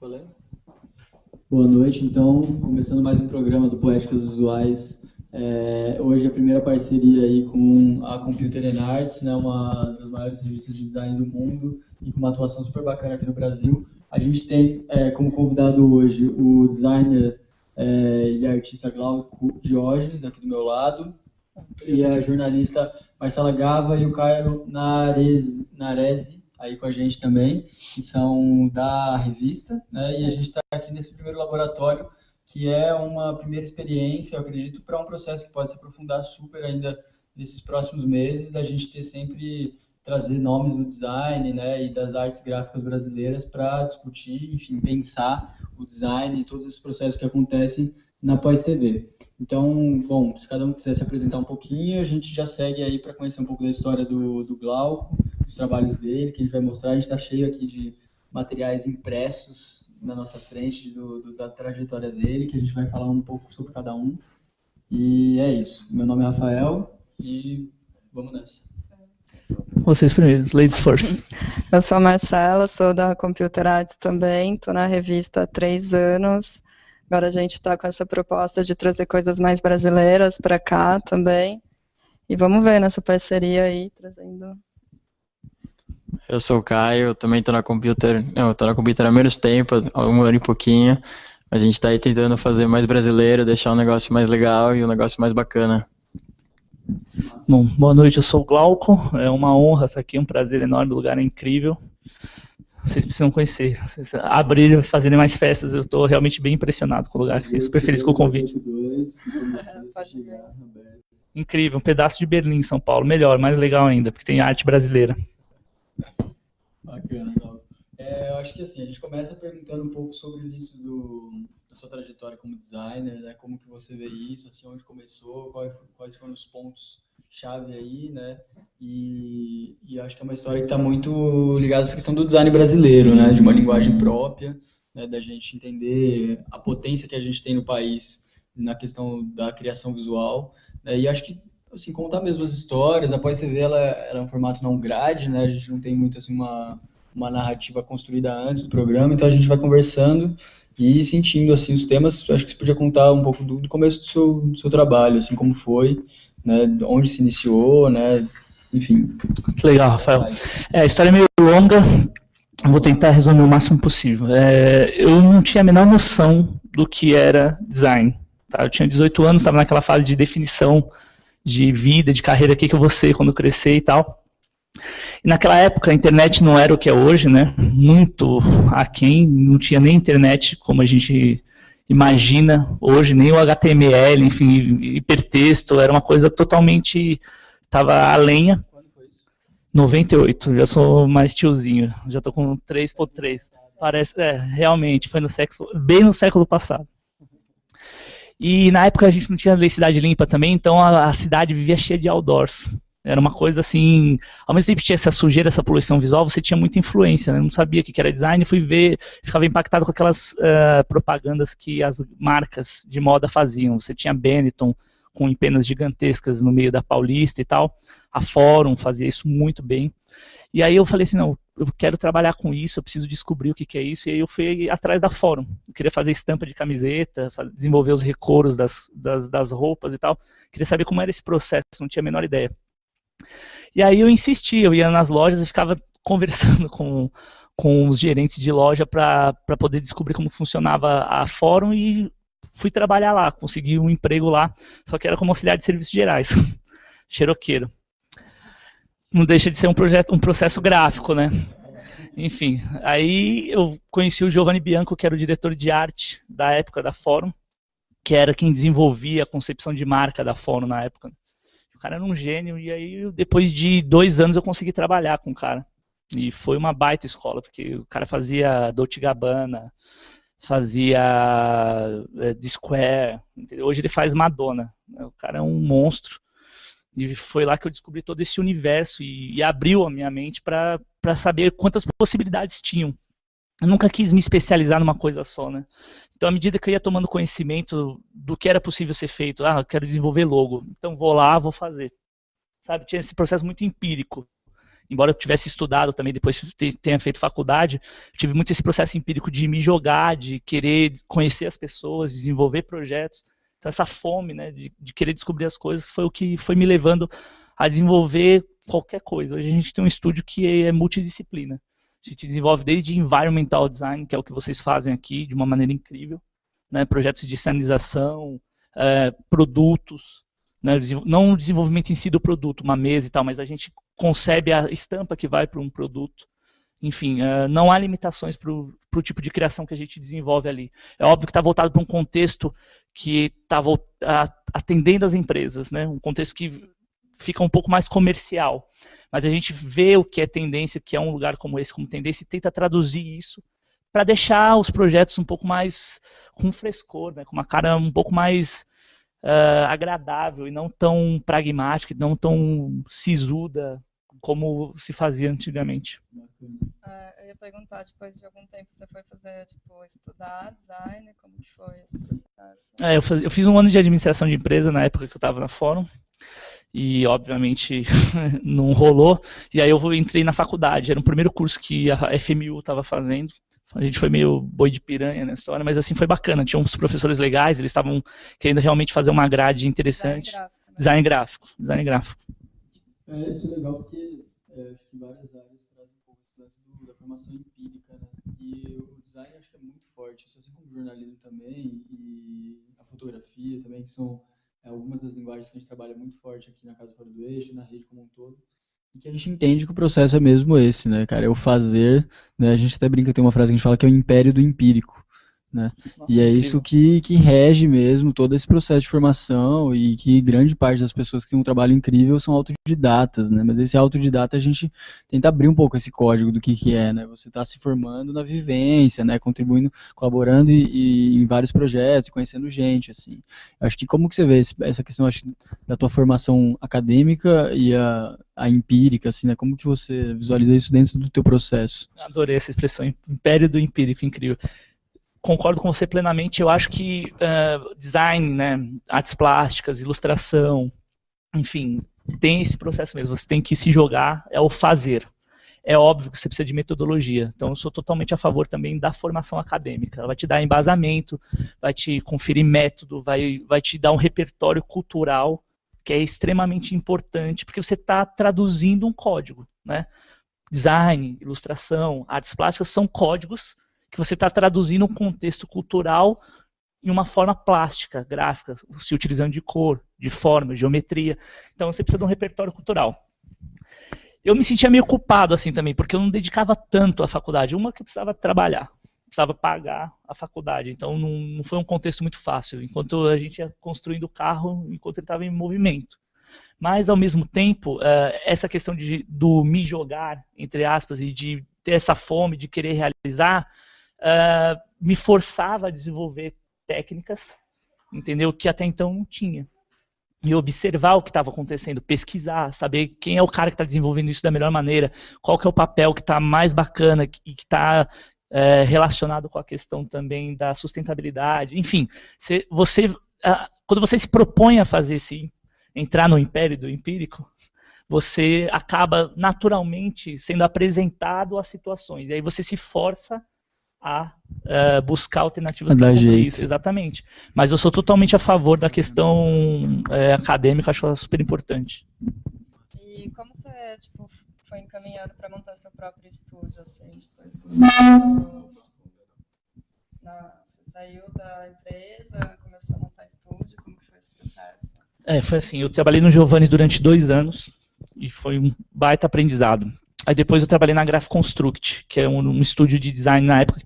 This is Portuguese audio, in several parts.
Valeu. Boa noite, então, começando mais um programa do Poéticas Visuais. Hoje a primeira parceria aí com a Computer and Arts, né, uma das maiores revistas de design do mundo e com uma atuação super bacana aqui no Brasil. A gente tem como convidado hoje o designer e artista Glauco Diógenes, aqui do meu lado, e a jornalista Marcela Gava e o Caio Naresi, aí com a gente também, que são da revista, né? E a gente está aqui nesse primeiro laboratório, que é uma primeira experiência, eu acredito, para um processo que pode se aprofundar super ainda nesses próximos meses, da gente ter sempre trazer nomes do design, né, e das artes gráficas brasileiras para discutir, enfim, pensar o design e todos esses processos que acontecem na Pós-TV. Então, bom, se cada um quiser se apresentar um pouquinho, a gente já segue aí para conhecer um pouco da história do Glauco, os trabalhos dele, que a gente vai mostrar. A gente está cheio aqui de materiais impressos na nossa frente da trajetória dele, que a gente vai falar um pouco sobre cada um. E é isso. Meu nome é Rafael e vamos nessa. Vocês primeiros, ladies first. Eu sou a Marcela, sou da Computer Arts também, estou na revista há 3 anos. Agora a gente está com essa proposta de trazer coisas mais brasileiras para cá também. E vamos ver nessa parceria aí, trazendo... Eu sou o Caio, eu também estou na Computer, estou na Computer há menos tempo, há um ano e pouquinho. A gente está aí tentando fazer mais brasileiro, deixar um negócio mais legal e um negócio mais bacana. Bom, boa noite, eu sou o Glauco, é uma honra estar aqui, um prazer enorme, o lugar é incrível. Vocês precisam conhecer, vocês abrirem, fazerem mais festas, eu estou realmente bem impressionado com o lugar, fiquei super feliz com o convite. Incrível, um pedaço de Berlim, São Paulo, melhor, mais legal ainda, porque tem arte brasileira. Bacana, Glauco. Eu acho que assim, a gente começa perguntando um pouco sobre o início da sua trajetória como designer, né? Como que você vê isso, assim, onde começou, quais foram os pontos-chave aí, né? E acho que é uma história que está muito ligada a essa questão do design brasileiro, né? De uma linguagem própria, né? Da gente entender a potência que a gente tem no país na questão da criação visual, né? E acho que, assim, contar mesmo as histórias, a Pós-TV, ela é um formato não grade, né? A gente não tem muito, assim, uma narrativa construída antes do programa, então a gente vai conversando e sentindo, assim, os temas. Acho que você podia contar um pouco do começo do seu trabalho, assim, como foi, né, onde se iniciou, né, enfim. Legal, Rafael. A história é meio longa, vou tentar resumir o máximo possível. Eu não tinha a menor noção do que era design, tá? Eu tinha 18 anos, estava naquela fase de definição de vida, de carreira, o que eu vou ser quando crescer e tal. E naquela época a internet não era o que é hoje, né? Muito aquém, não tinha nem internet como a gente imagina hoje, nem o HTML, enfim, hipertexto, era uma coisa totalmente, estava a lenha. Quando foi isso? 98, já sou mais tiozinho, já estou com 3.3. Parece, realmente, foi bem no século passado. E na época a gente não tinha lei Cidade Limpa também, então a cidade vivia cheia de outdoors. Era uma coisa assim, ao mesmo tempo que tinha essa sujeira, essa poluição visual, você tinha muita influência, né? Eu não sabia o que era design, fui ver, ficava impactado com aquelas propagandas que as marcas de moda faziam. Você tinha Benetton com empenas gigantescas no meio da Paulista e tal, a Fórum fazia isso muito bem. E aí eu falei assim, não, eu quero trabalhar com isso, eu preciso descobrir o que é isso, e aí eu fui atrás da Fórum. Eu queria fazer estampa de camiseta, desenvolver os recoros das roupas e tal, queria saber como era esse processo, não tinha a menor ideia. E aí eu insisti, eu ia nas lojas e ficava conversando com os gerentes de loja para poder descobrir como funcionava a Fórum e fui trabalhar lá, consegui um emprego lá, só que era como auxiliar de serviços gerais, xeroqueiro. Não deixa de ser um processo gráfico, né? Enfim, aí eu conheci o Giovanni Bianco, que era o diretor de arte da época da Fórum, que era quem desenvolvia a concepção de marca da Fórum na época. O cara era um gênio, e aí depois de 2 anos eu consegui trabalhar com o cara. E foi uma baita escola, porque o cara fazia Dolce & Gabbana, fazia The Square, entendeu? Hoje ele faz Madonna, né? O cara é um monstro. E foi lá que eu descobri todo esse universo e abriu a minha mente para saber quantas possibilidades tinham. Eu nunca quis me especializar numa coisa só, né? Então, à medida que eu ia tomando conhecimento do que era possível ser feito, eu quero desenvolver logo, então vou lá, vou fazer. Sabe? Tinha esse processo muito empírico. embora eu tivesse estudado também, depois tenha feito faculdade, tive muito esse processo empírico de me jogar, de querer conhecer as pessoas, desenvolver projetos. Então essa fome, né, de querer descobrir as coisas foi o que foi me levando a desenvolver qualquer coisa. Hoje a gente tem um estúdio que é multidisciplina. A gente desenvolve desde environmental design, que é o que vocês fazem aqui, de uma maneira incrível, né, projetos de sinalização, produtos, né, não o desenvolvimento em si do produto, uma mesa e tal, mas a gente concebe a estampa que vai para um produto. Enfim, não há limitações para o tipo de criação que a gente desenvolve ali. É óbvio que está voltado para um contexto que está atendendo as empresas, né, um contexto que fica um pouco mais comercial. Mas a gente vê o que é tendência, que é um lugar como esse como tendência, e tenta traduzir isso para deixar os projetos um pouco mais com frescor, né, com uma cara um pouco mais agradável e não tão pragmática, não tão sisuda como se fazia antigamente. Eu ia perguntar, depois de algum tempo você foi fazer, tipo, estudar design, como que foi esse processo? Eu fiz um ano de administração de empresa na época que eu estava na Fórum, e obviamente não rolou, e aí eu entrei na faculdade, era o primeiro curso que a FMU estava fazendo. A gente foi meio boi de piranha nessa história, mas assim foi bacana, tinha uns professores legais, eles estavam querendo realmente fazer uma grade interessante. Design gráfico. Isso é legal porque acho que várias áreas trazem um pouco da formação empírica, né? E o design acho que é muito forte, isso assim como o jornalismo também, e a fotografia também, que são algumas das linguagens que a gente trabalha muito forte aqui na Casa Fora do Eixo, na rede como um todo. E que a gente entende que o processo é mesmo esse, né, cara? É o fazer, né? A gente até brinca, tem uma frase que a gente fala que é o império do empírico, né? Nossa, E é incrível. isso que rege mesmo todo esse processo de formação e que grande parte das pessoas que têm um trabalho incrível são autodidatas, né? Mas esse autodidata a gente tenta abrir um pouco esse código do que é, né? Você está se formando na vivência, né? Contribuindo, colaborando e em vários projetos, conhecendo gente, assim. Acho que como que você vê essa questão, acho, da tua formação acadêmica e a empírica, assim, né? Como que você visualiza isso dentro do teu processo? Adorei essa expressão, império do empírico, incrível. Concordo com você plenamente, eu acho que design, né, artes plásticas, ilustração, enfim, tem esse processo mesmo, você tem que se jogar, é o fazer. É óbvio que você precisa de metodologia, então eu sou totalmente a favor também da formação acadêmica, ela vai te dar embasamento, vai te conferir método, vai te dar um repertório cultural, que é extremamente importante, porque você está traduzindo um código, né? Design, ilustração, artes plásticas são códigos que você está traduzindo um contexto cultural em uma forma plástica, gráfica, se utilizando de cor, de forma, geometria. Então você precisa de um repertório cultural. Eu me sentia meio culpado assim também, porque eu não dedicava tanto à faculdade. Uma que eu precisava trabalhar, precisava pagar a faculdade, então não foi um contexto muito fácil. Enquanto a gente ia construindo o carro, enquanto ele estava em movimento. Mas, ao mesmo tempo, essa questão do me jogar, entre aspas, e de ter essa fome de querer realizar, me forçava a desenvolver técnicas, entendeu? Que até então não tinha. E observar o que estava acontecendo, pesquisar, saber quem é o cara que está desenvolvendo isso da melhor maneira, qual que é o papel que está mais bacana e que está relacionado com a questão também da sustentabilidade. Enfim, quando você se propõe a fazer entrar no império do empírico, você acaba naturalmente sendo apresentado a situações. E aí você se força a buscar alternativas para isso. Exatamente. Mas eu sou totalmente a favor da questão acadêmica, acho ela super importante. E como você foi encaminhado para montar seu próprio estúdio, assim, depois você saiu da empresa, começou a montar estúdio, como que foi esse processo? Foi assim, eu trabalhei no Giovanni durante 2 anos e foi um baita aprendizado. Aí depois eu trabalhei na Graph Construct, que é um estúdio de design na época que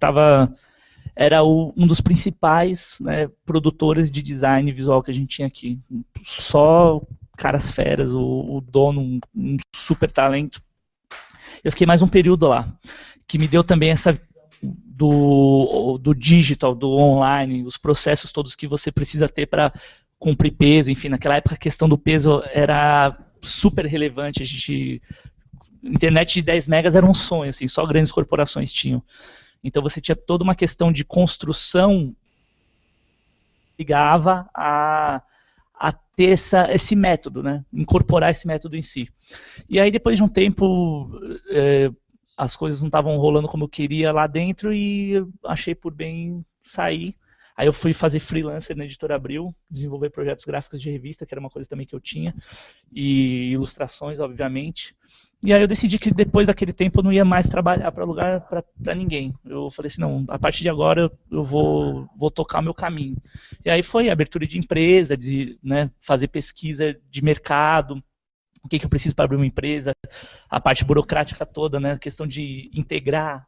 era um dos principais, né, produtores de design visual que a gente tinha aqui. Só caras feras, o dono, um super talento. Eu fiquei mais um período lá, que me deu também essa do digital, do online, os processos todos que você precisa ter para cumprir peso. Enfim, naquela época a questão do peso era super relevante. Internet de 10 megas era um sonho, assim, só grandes corporações tinham. Então você tinha toda uma questão de construção que ligava a ter esse método, né? Incorporar esse método em si. E aí, depois de um tempo, as coisas não estavam rolando como eu queria lá dentro e eu achei por bem sair. Aí eu fui fazer freelancer na Editora Abril, desenvolver projetos gráficos de revista, que era uma coisa também que eu tinha, e ilustrações, obviamente. E aí eu decidi que depois daquele tempo eu não ia mais trabalhar para lugar para ninguém. Eu falei assim, não, a partir de agora eu vou tocar o meu caminho. E aí foi abertura de empresa, né, fazer pesquisa de mercado, o que eu preciso para abrir uma empresa, a parte burocrática toda, né, a questão de integrar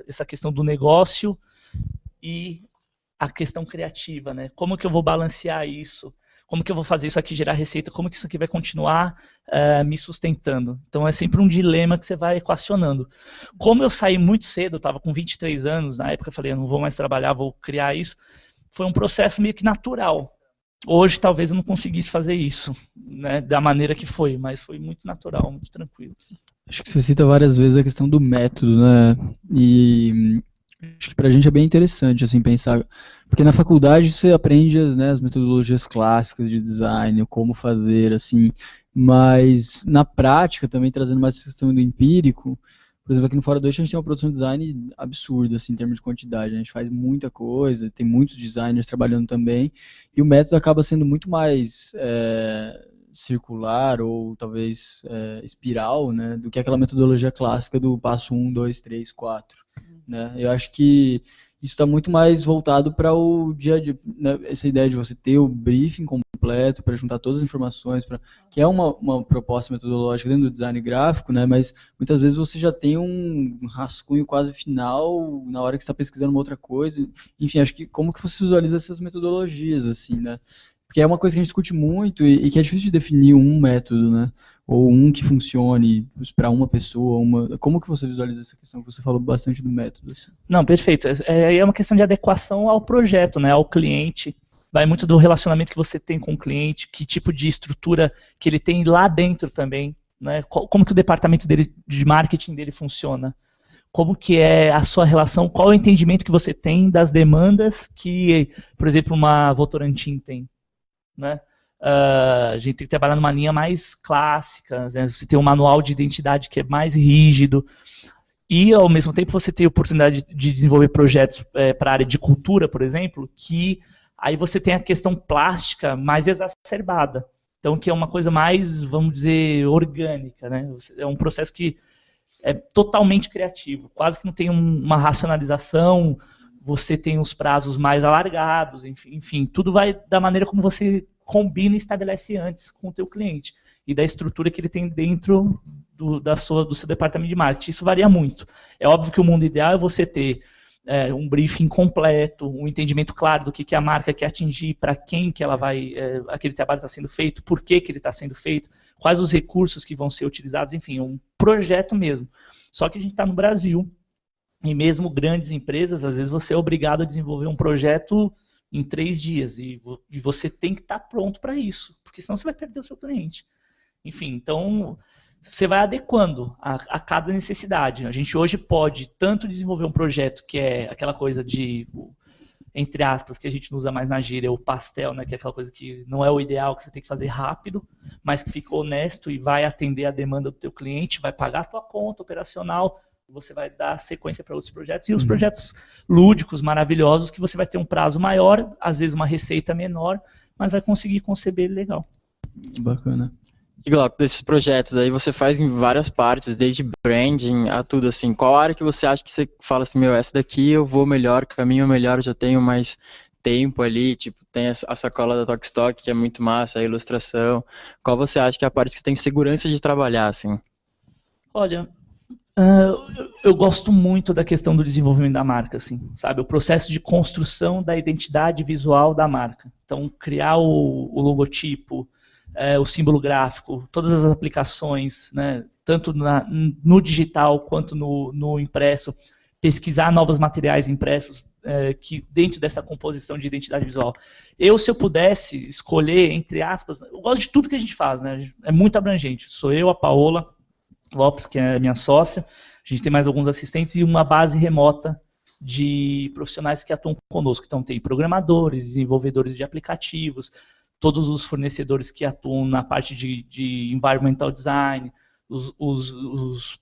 essa questão do negócio e a questão criativa, né? Como que eu vou balancear isso? Como que eu vou fazer isso aqui gerar receita? Como que isso aqui vai continuar me sustentando? Então é sempre um dilema que você vai equacionando. Como eu saí muito cedo, eu estava com 23 anos, na época eu falei, eu não vou mais trabalhar, vou criar isso. Foi um processo meio que natural. Hoje talvez eu não conseguisse fazer isso, né, da maneira que foi, mas foi muito natural, muito tranquilo. Assim. Acho que você cita várias vezes a questão do método, né? E acho que pra gente é bem interessante, assim, pensar, porque na faculdade você aprende as metodologias clássicas de design, como fazer, assim, mas na prática, também trazendo mais a questão do empírico, por exemplo, aqui no Fora do Eixo a gente tem uma produção de design absurda, assim, em termos de quantidade, a gente faz muita coisa, tem muitos designers trabalhando também, e o método acaba sendo muito mais circular ou talvez espiral, né, do que aquela metodologia clássica do passo 1, 2, 3, 4. Né? Eu acho que isso está muito mais voltado para o dia a dia, né? Essa ideia de você ter o briefing completo para juntar todas as informações, que é uma proposta metodológica dentro do design gráfico, né? Mas muitas vezes você já tem um rascunho quase final na hora que você está pesquisando uma outra coisa. Enfim, acho que como que você visualiza essas metodologias, assim, né? Porque é uma coisa que a gente discute muito e que é difícil de definir um método, né? Ou um que funcione para uma pessoa. Como que você visualiza essa questão? Você falou bastante do método. Assim. Não, perfeito. É uma questão de adequação ao projeto, né? Ao cliente. Vai muito do relacionamento que você tem com o cliente, que tipo de estrutura que ele tem lá dentro também, né? Como que o departamento dele, de marketing dele funciona. Como que é a sua relação, qual é o entendimento que você tem das demandas que, por exemplo, uma Votorantim tem. Né? A gente tem que trabalhar numa linha mais clássica, né? Você tem um manual de identidade que é mais rígido e, ao mesmo tempo, você tem a oportunidade de desenvolver projetos para a área de cultura, por exemplo, que aí você tem a questão plástica mais exacerbada. Então, que é uma coisa mais, vamos dizer, orgânica. Né? É um processo que é totalmente criativo, quase que não tem uma racionalização, você tem os prazos mais alargados, enfim, tudo vai da maneira como você combina e estabelece antes com o teu cliente e da estrutura que ele tem dentro do seu departamento de marketing. Isso varia muito. É óbvio que o mundo ideal é você ter um briefing completo, um entendimento claro do que a marca quer atingir, para quem que ela vai, aquele trabalho está sendo feito, por que ele está sendo feito, quais os recursos que vão ser utilizados, enfim, um projeto mesmo. Só que a gente está no Brasil, e mesmo grandes empresas, às vezes você é obrigado a desenvolver um projeto em 3 dias, e você tem que estar pronto para isso, porque senão você vai perder o seu cliente. Enfim, então você vai adequando a cada necessidade. A gente hoje pode tanto desenvolver um projeto que é aquela coisa de, entre aspas, que a gente não usa mais na gíria, o pastel, né, que é aquela coisa que não é o ideal, que você tem que fazer rápido, mas que fica honesto e vai atender a demanda do teu cliente, vai pagar a tua conta operacional, você vai dar sequência para outros projetos, e os projetos lúdicos, maravilhosos, que você vai ter um prazo maior, às vezes uma receita menor, mas vai conseguir conceber legal. Bacana. E Glauco, desses projetos aí você faz em várias partes, desde branding a tudo assim. Qual área que você acha que você fala assim, essa daqui eu vou melhor, caminho melhor, eu já tenho mais tempo ali, tipo, tem a sacola da Tokstok, que é muito massa, a ilustração. Qual você acha que é a parte que você tem segurança de trabalhar, assim? Olha, eu gosto muito da questão do desenvolvimento da marca, assim, sabe? O processo de construção da identidade visual da marca. Então, criar o logotipo, o símbolo gráfico, todas as aplicações, né, tanto no digital quanto no impresso, pesquisar novos materiais impressos que dentro dessa composição de identidade visual. Se eu pudesse escolher, entre aspas, eu gosto de tudo que a gente faz, né, é muito abrangente. Sou eu, a Paola Lopes, que é minha sócia, a gente tem mais alguns assistentes e uma base remota de profissionais que atuam conosco. Então tem programadores, desenvolvedores de aplicativos, todos os fornecedores que atuam na parte de environmental design, os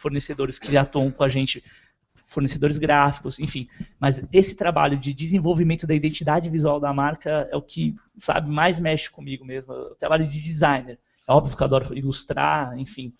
fornecedores que atuam com a gente, fornecedores gráficos, enfim. Mas esse trabalho de desenvolvimento da identidade visual da marca é o que, sabe, mais mexe comigo mesmo. O trabalho de designer. É óbvio que eu adoro ilustrar, enfim.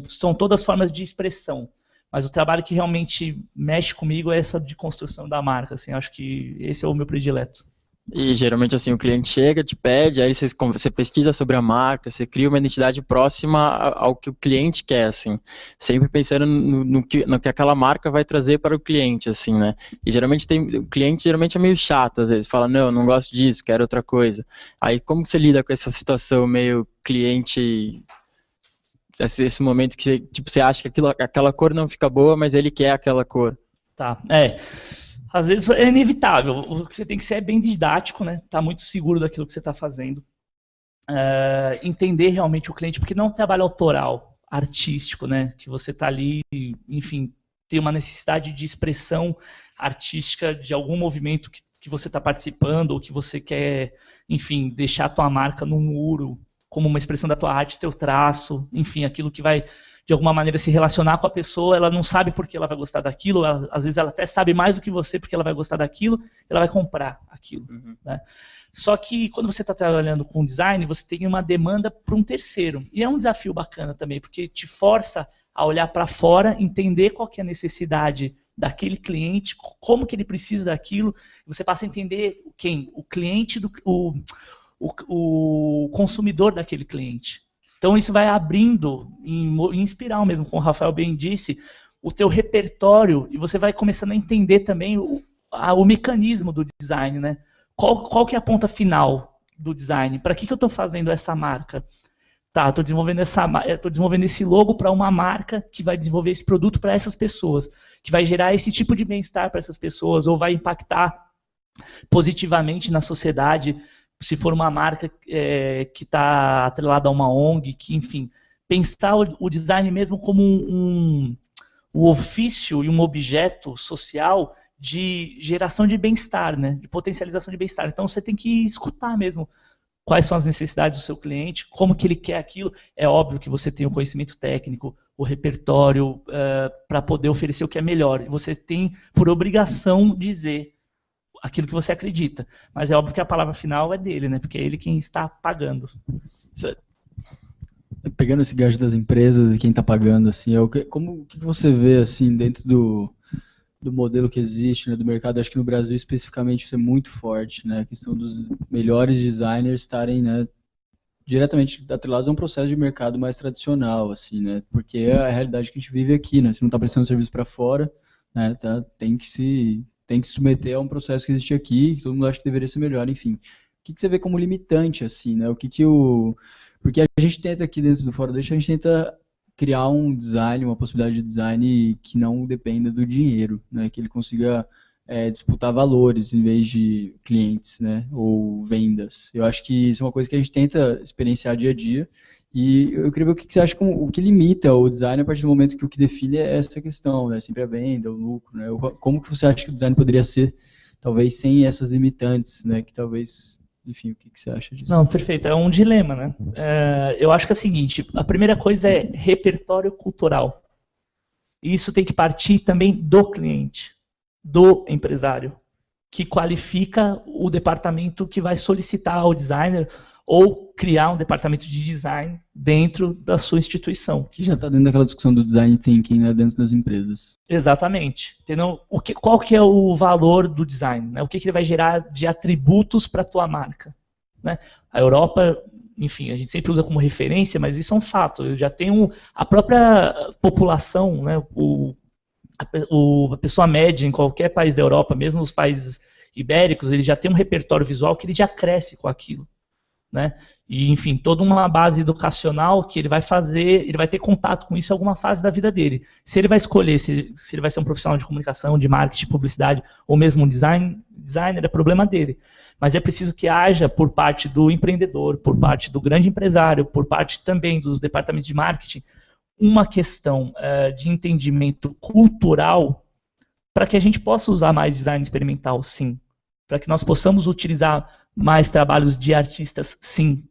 São todas formas de expressão. Mas o trabalho que realmente mexe comigo é essa de construção da marca. Assim, acho que esse é o meu predileto. E geralmente assim, o cliente chega, te pede, aí você pesquisa sobre a marca, você cria uma identidade próxima ao que o cliente quer, assim, sempre pensando no que aquela marca vai trazer para o cliente, assim, né? E geralmente o cliente geralmente é meio chato, às vezes, fala, não gosto disso, quero outra coisa. Aí como você lida com essa situação meio cliente, esse momento que você acha que aquela cor não fica boa, mas ele quer aquela cor? Tá, às vezes é inevitável. O que você tem que ser é bem didático, né? Tá muito seguro daquilo que você está fazendo. Entender realmente o cliente, porque não é um trabalho autoral, artístico, né? Que você está ali, enfim, tem uma necessidade de expressão artística de algum movimento que você está participando, ou que você quer, enfim, deixar a tua marca no muro, como uma expressão da tua arte, teu traço, enfim, aquilo que vai de alguma maneira se relacionar com a pessoa, ela não sabe por que ela vai gostar daquilo, às vezes ela até sabe mais do que você porque ela vai gostar daquilo, ela vai comprar aquilo. Né? Só que quando você está trabalhando com design, você tem uma demanda para um terceiro. E é um desafio bacana também, porque te força a olhar para fora, entender qual que é a necessidade daquele cliente, como que ele precisa daquilo, você passa a entender quem? O cliente, o consumidor daquele cliente. Então isso vai abrindo, em espiral mesmo, como o Rafael bem disse, o teu repertório, e você vai começando a entender também o mecanismo do design, né? Qual que é a ponta final do design? Para que eu estou fazendo essa marca? Tá, estou desenvolvendo esse logo para uma marca que vai desenvolver esse produto para essas pessoas, que vai gerar esse tipo de bem-estar para essas pessoas, ou vai impactar positivamente na sociedade, se for uma marca que está atrelada a uma ONG, que, enfim, pensar o design mesmo como um ofício e um objeto social de geração de bem-estar, né? De potencialização de bem-estar. Então você tem que escutar mesmo quais são as necessidades do seu cliente, como que ele quer aquilo. É óbvio que você tem o conhecimento técnico, o repertório para poder oferecer o que é melhor. E você tem por obrigação dizer aquilo que você acredita. Mas é óbvio que a palavra final é dele, né? Porque é ele quem está pagando. Pegando esse gancho das empresas e quem está pagando, assim, o que você vê assim dentro do modelo que existe, né, do mercado? Acho que no Brasil especificamente isso é muito forte, né? A questão dos melhores designers estarem, né, diretamente atrelados a um processo de mercado mais tradicional, assim, né? Porque é a realidade que a gente vive aqui, né? Você não está prestando serviço para fora, né? Tem que se submeter a um processo que existe aqui, que todo mundo acha que deveria ser melhor, enfim. O que você vê como limitante, assim, né? Porque a gente tenta aqui dentro do Fora Deixa, a gente tenta criar um design, uma possibilidade de design que não dependa do dinheiro, né? Que ele consiga disputar valores em vez de clientes, né? Ou vendas. Eu acho que isso é uma coisa que a gente tenta experienciar dia a dia. E eu queria ver o que você acha, o que limita o design a partir do momento que o que define é essa questão, né? Sempre a venda, o lucro, né? Como que você acha que o design poderia ser, talvez, sem essas limitantes, né? Que talvez, enfim, o que você acha disso? Não, perfeito, é um dilema, né? Eu acho que é o seguinte, a primeira coisa é repertório cultural. E isso tem que partir também do cliente, do empresário, que qualifica o departamento que vai solicitar ao designer ou criar um departamento de design dentro da sua instituição. Que já está dentro daquela discussão do design thinking, né, dentro das empresas. Exatamente. Entendeu? Qual que é o valor do design? Né? O que ele vai gerar de atributos para a tua marca? Né? A Europa, enfim, a gente sempre usa como referência, mas isso é um fato. Eu já tenho a própria população, né, a pessoa média em qualquer país da Europa, mesmo os países ibéricos, ele já tem um repertório visual que ele já cresce com aquilo. Né? E, enfim, toda uma base educacional que ele vai fazer, ele vai ter contato com isso em alguma fase da vida dele. Se ele vai escolher se ele vai ser um profissional de comunicação, de marketing, publicidade, ou mesmo um designer, é problema dele. Mas é preciso que haja, por parte do empreendedor, por parte do grande empresário, por parte também dos departamentos de marketing, uma questão de entendimento cultural para que a gente possa usar mais design experimental, sim. Para que nós possamos utilizar mais trabalhos de artistas, sim.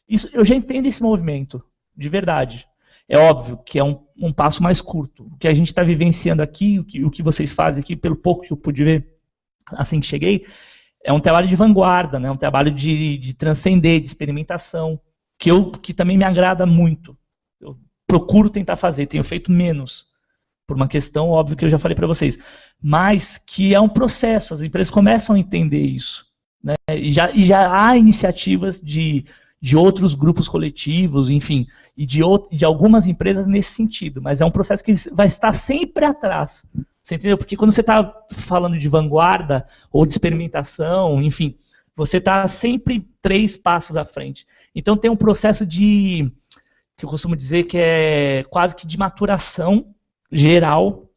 Isso, eu já entendo esse movimento, de verdade. É óbvio que é um passo mais curto. O que a gente está vivenciando aqui, o que vocês fazem aqui, pelo pouco que eu pude ver assim que cheguei, é um trabalho de vanguarda, né? Um trabalho de transcender, de experimentação, que também me agrada muito. Eu procuro tentar fazer, tenho feito menos, por uma questão óbvia que eu já falei para vocês, mas que é um processo, as empresas começam a entender isso, né? E já há iniciativas de outros grupos coletivos, enfim, e de algumas empresas nesse sentido, mas é um processo que vai estar sempre atrás, você entendeu? Porque quando você está falando de vanguarda ou de experimentação, enfim, você está sempre 3 passos à frente. Então tem um processo que eu costumo dizer que é quase que de maturação geral,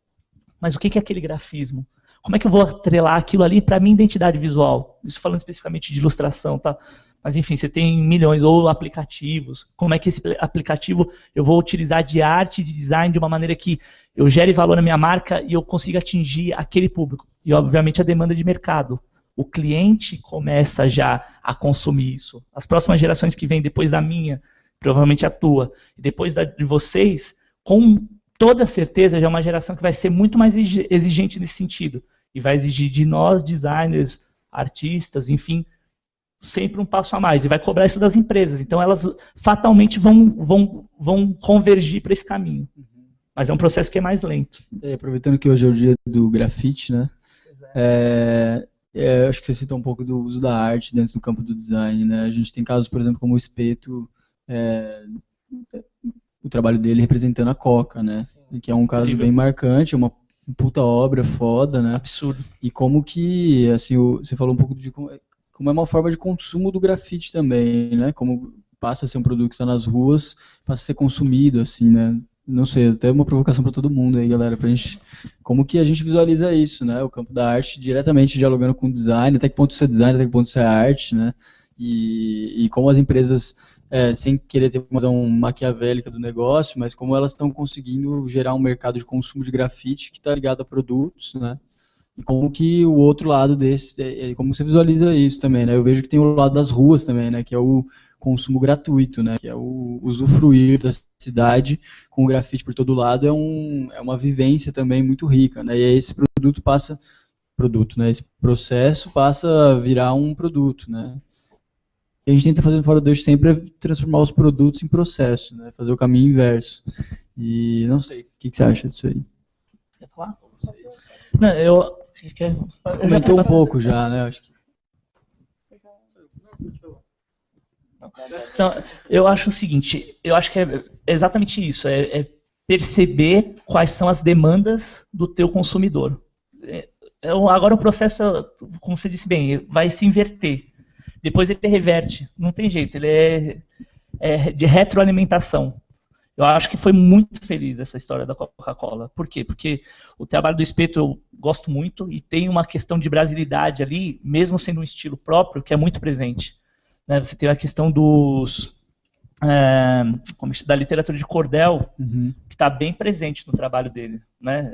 mas o que é aquele grafismo? Como é que eu vou atrelar aquilo ali para a minha identidade visual? Isso falando especificamente de ilustração, tá? Mas enfim, você tem milhões, ou aplicativos. Como é que esse aplicativo eu vou utilizar de arte e de design de uma maneira que eu gere valor na minha marca e eu consiga atingir aquele público? E obviamente a demanda de mercado. O cliente começa já a consumir isso. As próximas gerações que vêm depois da minha, provavelmente a tua, e depois de vocês, com toda certeza já é uma geração que vai ser muito mais exigente nesse sentido. E vai exigir de nós, designers, artistas, enfim, sempre um passo a mais, e vai cobrar isso das empresas. Então elas fatalmente vão convergir para esse caminho. Mas é um processo que é mais lento. Aproveitando que hoje é o dia do grafite, né? Acho que você citou um pouco do uso da arte dentro do campo do design, né? A gente tem casos, por exemplo, como o Espeto, o trabalho dele representando a Coca, né? Sim. Que é um caso bem marcante, é uma puta obra foda, né? Absurdo. E como que, assim, você falou um pouco de como é uma forma de consumo do grafite também, né? Como passa a ser um produto que está nas ruas, passa a ser consumido, assim, né? Não sei, até uma provocação para todo mundo aí, galera, pra gente, como que a gente visualiza isso, né? O campo da arte diretamente dialogando com o design, até que ponto isso é design, até que ponto isso é arte, né? E como as empresas, sem querer ter uma visão maquiavélica do negócio, mas como elas estão conseguindo gerar um mercado de consumo de grafite que está ligado a produtos, né? E como que o outro lado desse, como você visualiza isso também, né? Eu vejo que tem o lado das ruas também, né? Que é o consumo gratuito, né? Que é o usufruir da cidade com o grafite por todo lado, é uma vivência também muito rica, né? E aí esse né? Esse processo passa a virar um produto, né? O que a gente tenta fazer no Fora do Eixo sempre é transformar os produtos em processo, né? Fazer o caminho inverso. E não sei, o que você acha disso aí? Quer falar? Não, comentou um pouco já, né? Acho que... Então, eu acho o seguinte, eu acho que é exatamente isso, é perceber quais são as demandas do teu consumidor. Agora o processo, como você disse bem, vai se inverter. Depois ele reverte, não tem jeito, ele é de retroalimentação. Eu acho que foi muito feliz essa história da Coca-Cola. Por quê? Porque o trabalho do Espeto eu gosto muito e tem uma questão de brasilidade ali, mesmo sendo um estilo próprio, que é muito presente. Né? Você tem a questão da literatura de cordel, que está bem presente no trabalho dele. Né?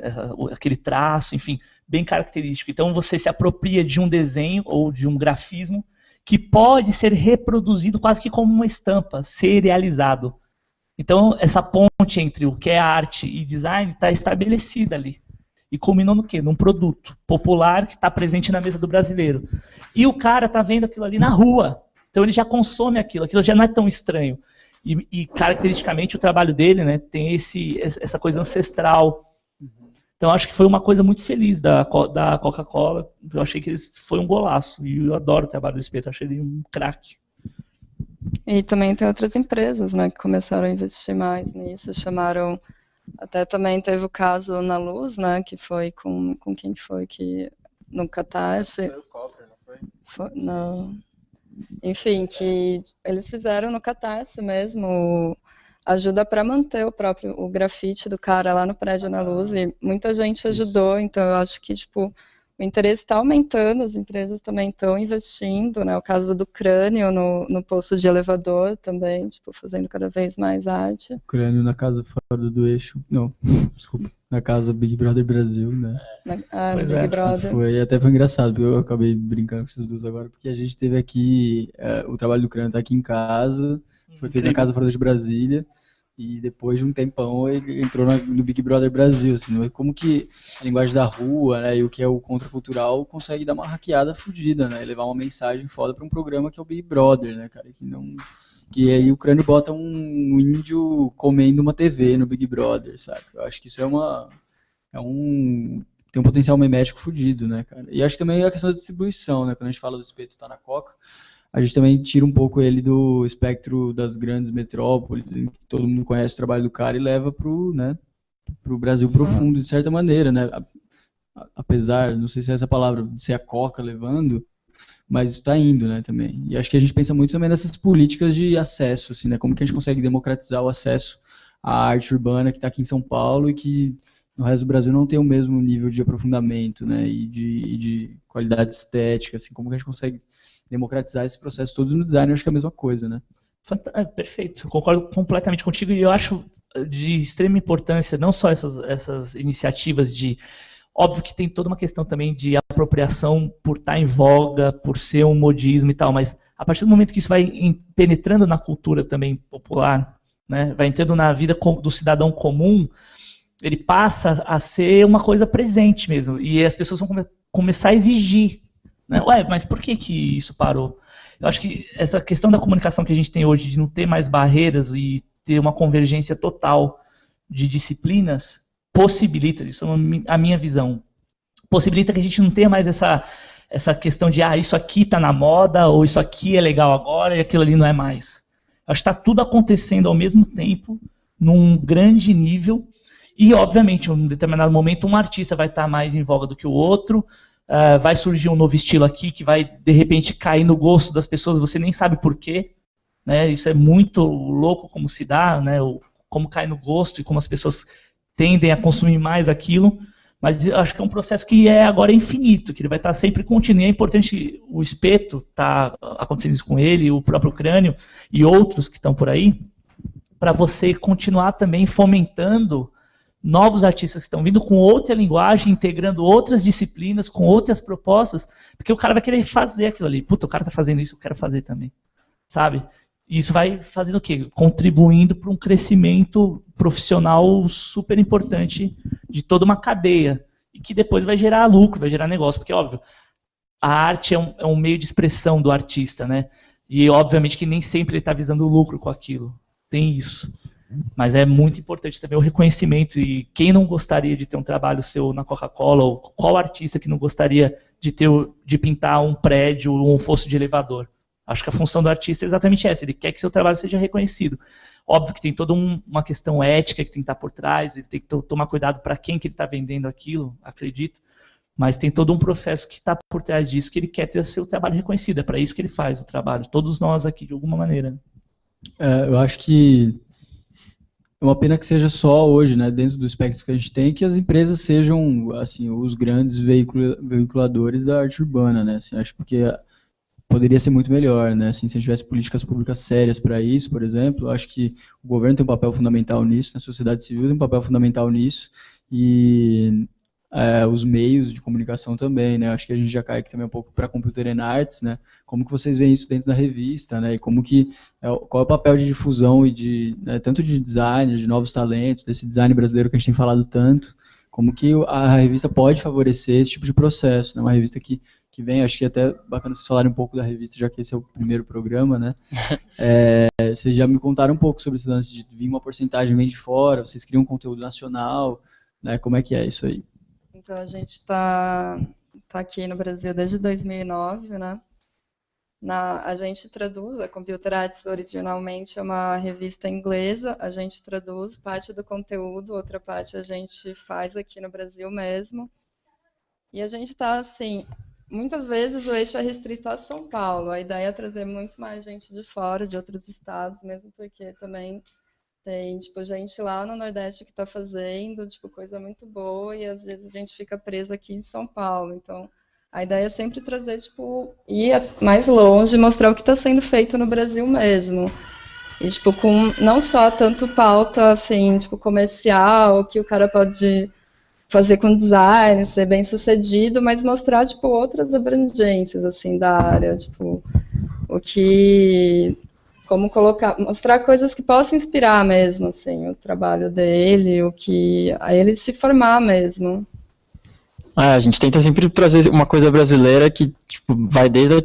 Aquele traço, enfim, bem característico. Então você se apropria de um desenho ou de um grafismo que pode ser reproduzido quase que como uma estampa, serializado. Então, essa ponte entre o que é arte e design está estabelecida ali. E culminou no quê? Num produto popular que está presente na mesa do brasileiro. E o cara está vendo aquilo ali na rua. Então, ele já consome aquilo já não é tão estranho. E caracteristicamente, o trabalho dele, né, tem essa coisa ancestral. Então, acho que foi uma coisa muito feliz da Coca-Cola. Eu achei que foi um golaço. E eu adoro o trabalho do Espeto, eu achei ele um craque. E também tem outras empresas, né, que começaram a investir mais nisso, chamaram, até também teve o caso na Luz, né, que foi com quem foi que no Catarse, Foi o Copper, não foi? Não. Enfim, que eles fizeram no Catarse mesmo, ajuda para manter o grafite do cara lá no prédio na Luz, e muita gente ajudou, então eu acho que, tipo, o interesse está aumentando, as empresas também estão investindo, né? O caso do Crânio no posto de elevador também, tipo, fazendo cada vez mais arte. Crânio na casa fora do eixo. Não, desculpa. Na casa Big Brother Brasil, né? No Pois Big é. Brother. Até foi engraçado, porque eu acabei brincando com esses dois agora, porque a gente teve aqui, o trabalho do Crânio tá aqui em casa, foi feito na Casa Fora de Brasília, e depois de um tempão ele entrou no Big Brother Brasil, assim, né? Como que a linguagem da rua, né, e o que é o contracultural consegue dar uma hackeada fodida, né, e levar uma mensagem foda pra um programa que é o Big Brother, né, cara, que aí o Crânio bota um índio comendo uma TV no Big Brother, sabe? Eu acho que isso tem um potencial memético fodido, né, cara? E acho que também a questão da distribuição, né, quando a gente fala do espeto tá na Coca, a gente também tira um pouco ele do espectro das grandes metrópoles, em que todo mundo conhece o trabalho do cara e leva pro Brasil profundo, de certa maneira, né? Apesar, não sei se é essa palavra, de ser a Coca levando, mas está indo, né, também. E acho que a gente pensa muito também nessas políticas de acesso, assim, né? Como que a gente consegue democratizar o acesso à arte urbana que está aqui em São Paulo e que no resto do Brasil não tem o mesmo nível de aprofundamento, né, e de qualidade estética, assim, como que a gente consegue democratizar esse processo todo no design. Eu acho que é a mesma coisa, né? Perfeito, eu concordo completamente contigo, e eu acho de extrema importância não só essas iniciativas de... Óbvio que tem toda uma questão também de apropriação por estar em voga, por ser um modismo e tal, mas a partir do momento que isso vai penetrando na cultura também popular, né, vai entrando na vida do cidadão comum, ele passa a ser uma coisa presente mesmo, e as pessoas vão começar a exigir, né? Ué, mas por que isso parou? Eu acho que essa questão da comunicação que a gente tem hoje, de não ter mais barreiras e ter uma convergência total de disciplinas, possibilita, isso é a minha visão, possibilita que a gente não tenha mais essa questão de, isso aqui está na moda, ou isso aqui é legal agora e aquilo ali não é mais. Eu acho que está tudo acontecendo ao mesmo tempo, num grande nível, e obviamente, em um determinado momento, um artista vai estar mais em voga do que o outro, vai surgir um novo estilo aqui que vai, de repente, cair no gosto das pessoas, você nem sabe por quê, né? Isso é muito louco como se dá, né? Como cai no gosto e como as pessoas tendem a consumir mais aquilo, mas eu acho que é um processo que agora infinito, que ele vai estar sempre contínuo. E é importante o espeto, tá acontecendo isso com ele, o próprio Crânio e outros que estão por aí, para você continuar também fomentando novos artistas que estão vindo com outra linguagem, integrando outras disciplinas, com outras propostas, porque o cara vai querer fazer aquilo ali. Puta, o cara está fazendo isso, eu quero fazer também, sabe? E isso vai fazendo o quê? Contribuindo para um crescimento profissional super importante de toda uma cadeia, e que depois vai gerar lucro, vai gerar negócio, porque, óbvio, a arte é um meio de expressão do artista, né? E, obviamente, que nem sempre ele está visando o lucro com aquilo. Tem isso. Mas é muito importante também o reconhecimento, e quem não gostaria de ter um trabalho seu na Coca-Cola, ou qual artista que não gostaria de pintar um prédio ou um fosso de elevador? Acho que a função do artista é exatamente essa, ele quer que seu trabalho seja reconhecido. Óbvio que tem toda uma questão ética que tem que estar por trás, ele tem que tomar cuidado para quem que ele está vendendo aquilo, acredito, mas tem todo um processo que está por trás disso, que ele quer ter seu trabalho reconhecido, é para isso que ele faz o trabalho, todos nós aqui de alguma maneira. Eu acho que é uma pena que seja só hoje, né, dentro do espectro que a gente tem, que as empresas sejam, assim, os grandes veiculadores da arte urbana, né, assim, acho que poderia ser muito melhor, né, assim, se a gente tivesse políticas públicas sérias para isso, por exemplo, acho que o governo tem um papel fundamental nisso, a sociedade civil tem um papel fundamental nisso, e os meios de comunicação também, né, acho que a gente já cai aqui também um pouco para Computer and Arts, né, como que vocês veem isso dentro da revista, né, e como que, qual é o papel de difusão e de, né, tanto de design, de novos talentos, desse design brasileiro que a gente tem falado tanto, como que a revista pode favorecer esse tipo de processo, né, uma revista que vem, acho que é até bacana vocês falarem um pouco da revista, já que esse é o primeiro programa, né, vocês já me contaram um pouco sobre esse lance de vir uma porcentagem vem de fora, vocês criam um conteúdo nacional, né, como é que é isso aí? Então, a gente está aqui no Brasil desde 2009, né? A gente traduz, a Computer Arts originalmente é uma revista inglesa, a gente traduz parte do conteúdo, outra parte a gente faz aqui no Brasil mesmo. E a gente está, assim, muitas vezes o eixo é restrito a São Paulo, a ideia é trazer muito mais gente de fora, de outros estados, mesmo porque também Tem, tipo, gente lá no Nordeste que está fazendo, tipo, coisa muito boa e às vezes a gente fica preso aqui em São Paulo. Então, a ideia é sempre trazer, tipo, ir mais longe, mostrar o que está sendo feito no Brasil mesmo. E, tipo, com não só tanto pauta, assim, tipo, comercial, que o cara pode fazer com design, ser bem sucedido, mas mostrar, tipo, outras abrangências, assim, da área, tipo, o que... Como colocar, mostrar coisas que possam inspirar mesmo, assim, o trabalho dele, o que... a ele se formar mesmo. A gente tenta sempre trazer uma coisa brasileira que tipo, vai desde a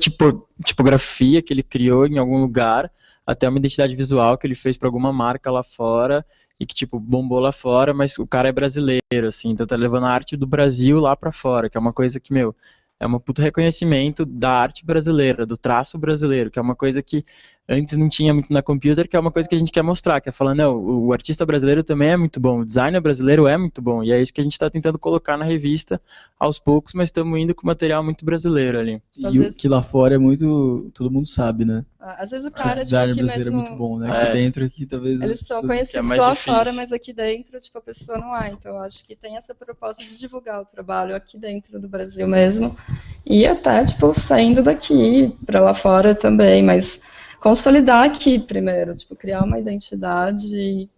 tipografia que ele criou em algum lugar até uma identidade visual que ele fez para alguma marca lá fora e que tipo bombou lá fora, mas o cara é brasileiro, assim, então tá levando a arte do Brasil lá para fora, que é uma coisa que, meu, é um puto reconhecimento da arte brasileira, do traço brasileiro, que é uma coisa que antes não tinha muito na computer, que é uma coisa que a gente quer mostrar, que é falar, não, o artista brasileiro também é muito bom, o designer brasileiro é muito bom, e é isso que a gente está tentando colocar na revista aos poucos, mas estamos indo com material muito brasileiro ali. E o que lá fora é muito, todo mundo sabe, né? Às vezes o cara, tipo, designer aqui brasileiro mesmo... é muito bom, né? Aqui dentro, aqui talvez... Eles são conhecidos mais lá difícil. fora, mas aqui dentro, tipo, a pessoa não é. Então, eu acho que tem essa proposta de divulgar o trabalho aqui dentro do Brasil mesmo. E até, tipo, saindo daqui para lá fora também, mas consolidar aqui primeiro, tipo, criar uma identidade e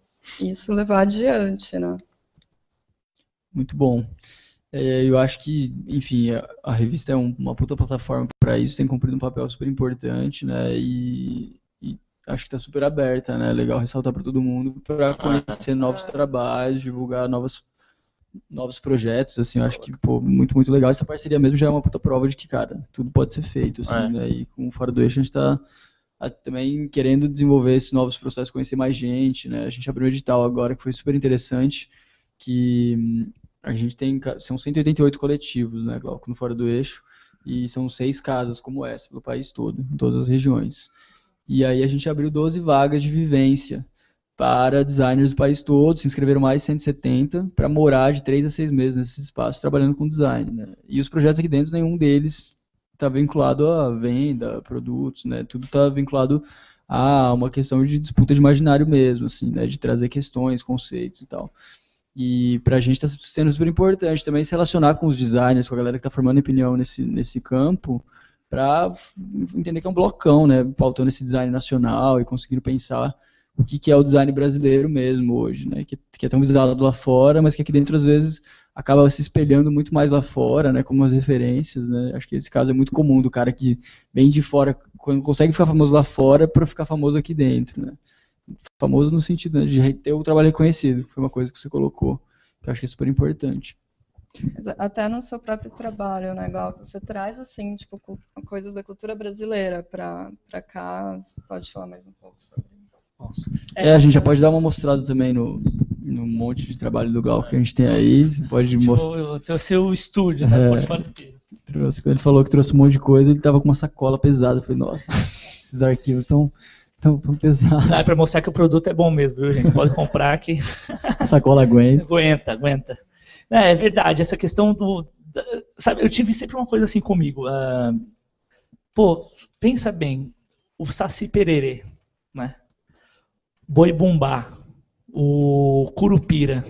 isso levar adiante, né? Muito bom. Eu acho que, enfim, a revista é uma puta plataforma para isso, tem cumprido um papel super importante, né? E acho que está super aberta, né? Legal ressaltar para todo mundo para conhecer novos trabalhos, divulgar novos projetos, assim, eu acho que, pô, muito, muito legal. Essa parceria mesmo já é uma puta prova de que, cara, tudo pode ser feito, assim, né? E com o Fora do Eixo a gente tá também querendo desenvolver esses novos processos, conhecer mais gente, né? A gente abriu um edital agora que foi super interessante, que a gente tem, são 188 coletivos, né, Glauco, no Fora do Eixo, e são 6 casas como essa, pelo país todo, em todas as regiões. E aí a gente abriu 12 vagas de vivência para designers do país todo, se inscreveram mais de 170 para morar de 3 a 6 meses nesses espaços trabalhando com design, né? E os projetos aqui dentro, nenhum deles está vinculado à venda, a produtos, né? Tudo está vinculado a uma questão de disputa de imaginário mesmo, assim, né? De trazer questões, conceitos e tal. E pra gente está sendo super importante também se relacionar com os designers, com a galera que está formando opinião nesse campo, para entender que é um blocão, né? Pautando esse design nacional e conseguindo pensar o que é o design brasileiro mesmo hoje, né? Que é tão visado lá fora, mas que aqui dentro às vezes acaba se espelhando muito mais lá fora, né? Como as referências, né? Acho que esse caso é muito comum do cara que vem de fora, quando consegue ficar famoso lá fora, para ficar famoso aqui dentro, né? Famoso no sentido, né, de ter o trabalho reconhecido, que foi uma coisa que você colocou, que eu acho que é super importante. Até no seu próprio trabalho, né, Glauco? Você traz, assim, tipo, coisas da cultura brasileira para cá. Você pode falar mais um pouco sobre isso? A gente já pode dar uma mostrada também no monte de trabalho do Glauco que a gente tem aí. Você pode mostrar. O seu estúdio, né? Portfólio inteiro. Quando ele falou que trouxe um monte de coisa, ele tava com uma sacola pesada. Eu falei, nossa, esses arquivos são tão pesados. Dá para mostrar que o produto é bom mesmo, viu, gente? Pode comprar aqui. A sacola aguenta. Aguenta. É verdade, essa questão sabe, eu tive sempre uma coisa assim comigo. Pensa bem, o Saci Pererê, né? Boi Bumbá, o Curupira.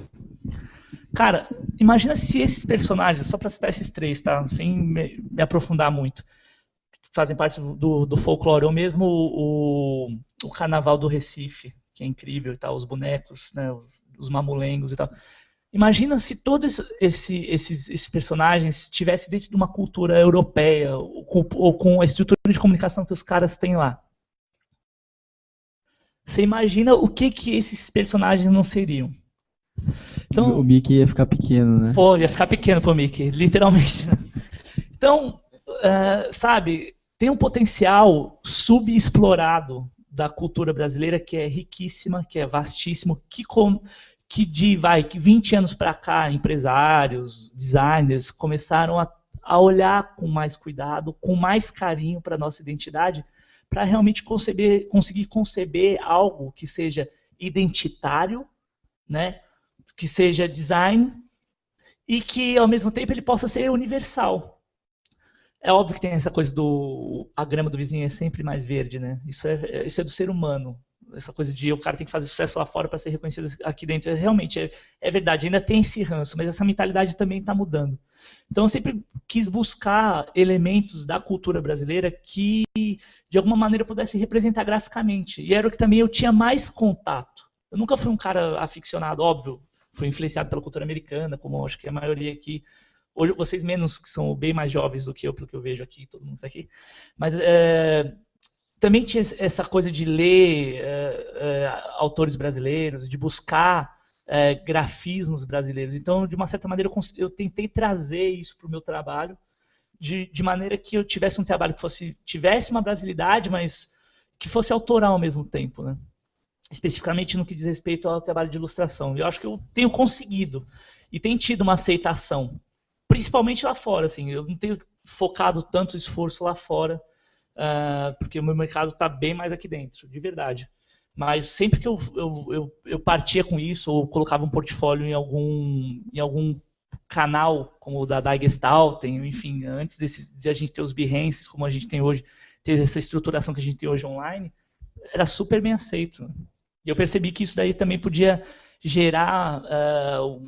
Cara, imagina se esses personagens, só para citar esses 3, tá? Sem me aprofundar muito, fazem parte do folclore, ou mesmo o Carnaval do Recife, que é incrível e tal, os bonecos, né? Os mamulengos e tal. Imagina se todos esses personagens estivessem dentro de uma cultura europeia ou com a estrutura de comunicação que os caras têm lá. Você imagina o que esses personagens não seriam? Então, o Mickey ia ficar pequeno, né? Ia ficar pequeno pro Mickey, literalmente. Então, sabe, tem um potencial subexplorado da cultura brasileira que é riquíssima, que é vastíssimo, que de 20 anos para cá, empresários, designers, começaram a olhar com mais cuidado, com mais carinho para a nossa identidade, para realmente conseguir conceber algo que seja identitário, né? Que seja design e que, ao mesmo tempo, ele possa ser universal. É óbvio que tem essa coisa a grama do vizinho é sempre mais verde, né? Isso é do ser humano. essa coisa de o cara tem que fazer sucesso lá fora para ser reconhecido aqui dentro. Realmente, é verdade, ainda tem esse ranço, mas essa mentalidade também está mudando. Então, eu sempre quis buscar elementos da cultura brasileira que, de alguma maneira, pudesse representar graficamente. E era o que também eu tinha mais contato. Eu nunca fui um cara aficionado, óbvio, fui influenciado pela cultura americana, como acho que a maioria aqui. Hoje, vocês menos, que são bem mais jovens do que eu, pelo que eu vejo aqui, todo mundo está aqui. Mas também tinha essa coisa de ler autores brasileiros, de buscar grafismos brasileiros. Então, de uma certa maneira, eu tentei trazer isso para o meu trabalho, de maneira que eu tivesse um trabalho que tivesse uma brasilidade, mas que fosse autoral ao mesmo tempo, né? Especificamente no que diz respeito ao trabalho de ilustração. Eu acho que eu tenho conseguido e tem tido uma aceitação, principalmente lá fora. Assim, eu não tenho focado tanto esforço lá fora, porque o meu mercado está bem mais aqui dentro, de verdade. Mas sempre que eu partia com isso, ou colocava um portfólio em algum canal, como o da Gestalten, enfim, antes de a gente ter os Behances, como a gente tem hoje, ter essa estruturação que a gente tem hoje online, era super bem aceito. E eu percebi que isso daí também podia gerar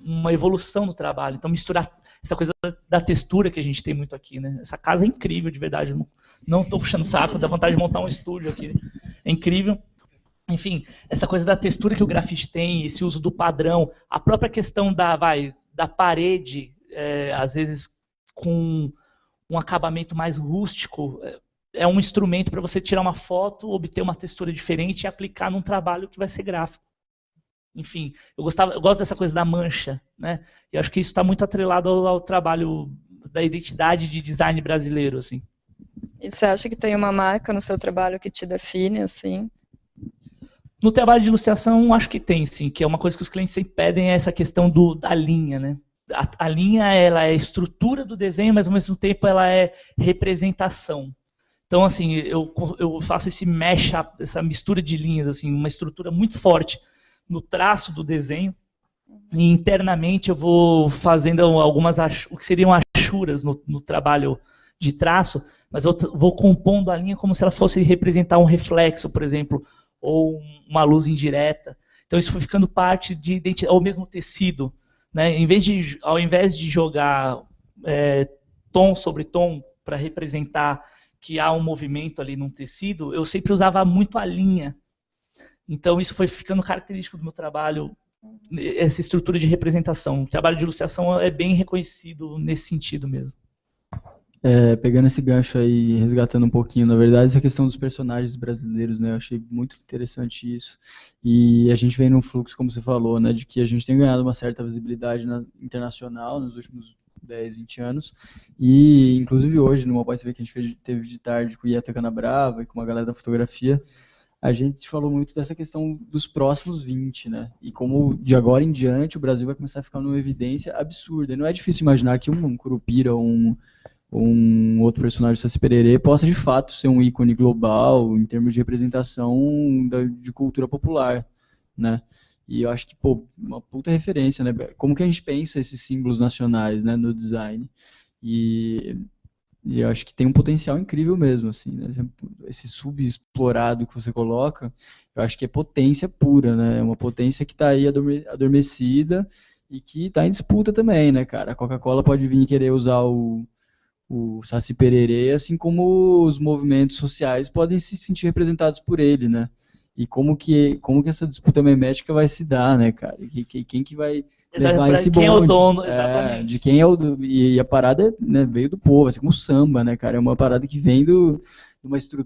uma evolução no trabalho. Então, misturar essa coisa da textura que a gente tem muito aqui, né? Essa casa é incrível, de verdade. Não estou puxando saco, dá vontade de montar um estúdio aqui. É incrível. Enfim, essa coisa da textura que o grafite tem, esse uso do padrão, a própria questão da parede, às vezes com um acabamento mais rústico, é um instrumento para você tirar uma foto, obter uma textura diferente e aplicar num trabalho que vai ser gráfico. Enfim, eu gosto dessa coisa da mancha, né? E acho que isso está muito atrelado ao trabalho da identidade de design brasileiro, assim. E você acha que tem uma marca no seu trabalho que te define, assim? No trabalho de ilustração, acho que tem, sim, que é uma coisa que os clientes sempre pedem, é essa questão da linha, né? A linha, ela é a estrutura do desenho, mas ao mesmo tempo ela é representação. Então, assim, eu faço esse mashup, essa mistura de linhas, assim, uma estrutura muito forte no traço do desenho, e internamente eu vou fazendo o que seriam achuras no trabalho de traço, mas eu vou compondo a linha como se ela fosse representar um reflexo, por exemplo, ou uma luz indireta. Então isso foi ficando parte de identidade, ou mesmo tecido, né? Ao invés de jogar tom sobre tom para representar que há um movimento ali num tecido, eu sempre usava muito a linha. Então isso foi ficando característico do meu trabalho, essa estrutura de representação. O trabalho de ilustração é bem reconhecido nesse sentido mesmo. Pegando esse gancho aí, resgatando um pouquinho, na verdade, essa questão dos personagens brasileiros, né, eu achei muito interessante isso, e a gente vem num fluxo, como você falou, né, de que a gente tem ganhado uma certa visibilidade internacional nos últimos 10, 20 anos, e inclusive hoje, no Mobile TV que a gente teve de tarde com o Ieta Canabrava e com uma galera da fotografia, a gente falou muito dessa questão dos próximos 20, né, e como de agora em diante o Brasil vai começar a ficar numa evidência absurda, e não é difícil imaginar que um Curupira ou um outro personagem do Saci Pererê possa de fato ser um ícone global em termos de representação de cultura popular, né? E eu acho que, pô, uma puta referência, né? Como que a gente pensa esses símbolos nacionais, né, no design? E eu acho que tem um potencial incrível mesmo, assim, né? Esse subexplorado que você coloca, eu acho que é potência pura, né? É uma potência que está aí adormecida e que está em disputa também, né, cara? A Coca-Cola pode vir querer usar o Saci Pererê, assim como os movimentos sociais podem se sentir representados por ele, né? E como que essa disputa memética vai se dar, né, cara? Quem que vai levar esse bonde? Quem é o dono, exatamente. De quem é e a parada, né, veio do povo, assim como o samba, né, cara? É uma parada que vem de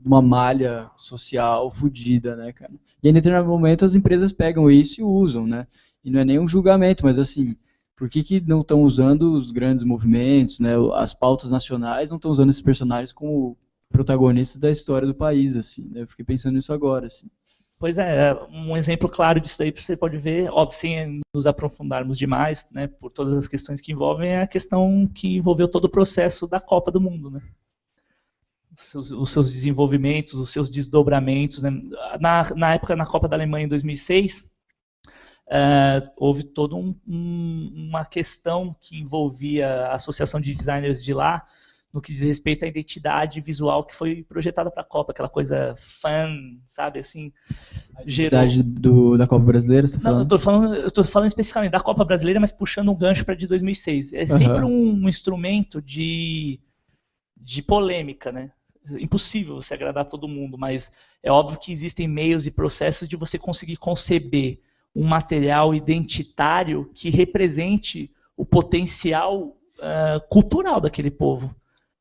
uma malha social fodida, né, cara? E em determinado momento as empresas pegam isso e usam, né? E não é nem um julgamento, mas assim, por que não estão usando os grandes movimentos, né, as pautas nacionais, não estão usando esses personagens como protagonistas da história do país, assim, né? Eu fiquei pensando nisso agora, assim. Pois é, um exemplo claro disso daí você pode ver, óbvio, sem nos aprofundarmos demais, né, por todas as questões que envolvem, é a questão que envolveu todo o processo da Copa do Mundo, né? Os seus desenvolvimentos, os seus desdobramentos, né? Na época, na Copa da Alemanha, em 2006, houve toda uma questão que envolvia a associação de designers de lá, no que diz respeito à identidade visual que foi projetada para a Copa, aquela coisa fã, sabe, assim, Identidade da Copa Brasileira, você tá Não, falando? eu tô falando especificamente da Copa Brasileira, mas puxando um gancho para de 2006. É sempre um instrumento de polêmica, né? Impossível você agradar todo mundo, mas é óbvio que existem meios e processos de você conseguir conceber um material identitário que represente o potencial cultural daquele povo,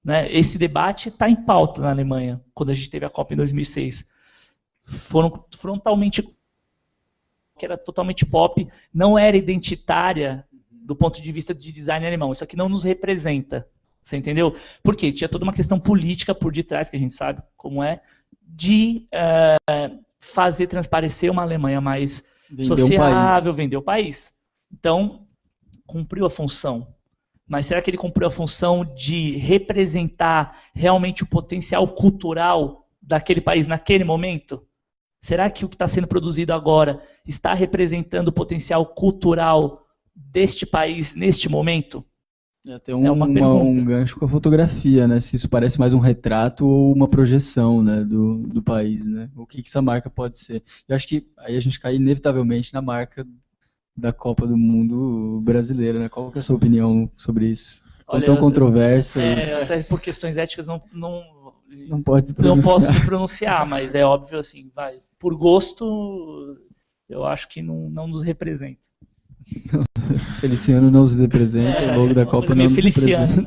né? Esse debate está em pauta na Alemanha, quando a gente teve a Copa em 2006. Foram frontalmente, que era totalmente pop, não era identitária do ponto de vista de design alemão. Isso aqui não nos representa. Você entendeu? Porque tinha toda uma questão política por detrás, que a gente sabe como é, de fazer transparecer uma Alemanha mais sociável, vender o país. Então, cumpriu a função. Mas será que ele cumpriu a função de representar realmente o potencial cultural daquele país naquele momento? Será que o que está sendo produzido agora está representando o potencial cultural deste país neste momento? Tem um gancho com a fotografia, né? Se isso parece mais um retrato ou uma projeção, né, do país, né? O que essa marca pode ser? Eu acho que aí a gente cai inevitavelmente na marca da Copa do Mundo brasileira, né? Qual que é a sua opinião sobre isso? Olha, tão controversa. Até por questões éticas não pode se pronunciar. Não posso me pronunciar, mas é óbvio assim, por gosto, eu acho que não nos representa. Feliciano não se representa, o logo da Copa não se representa.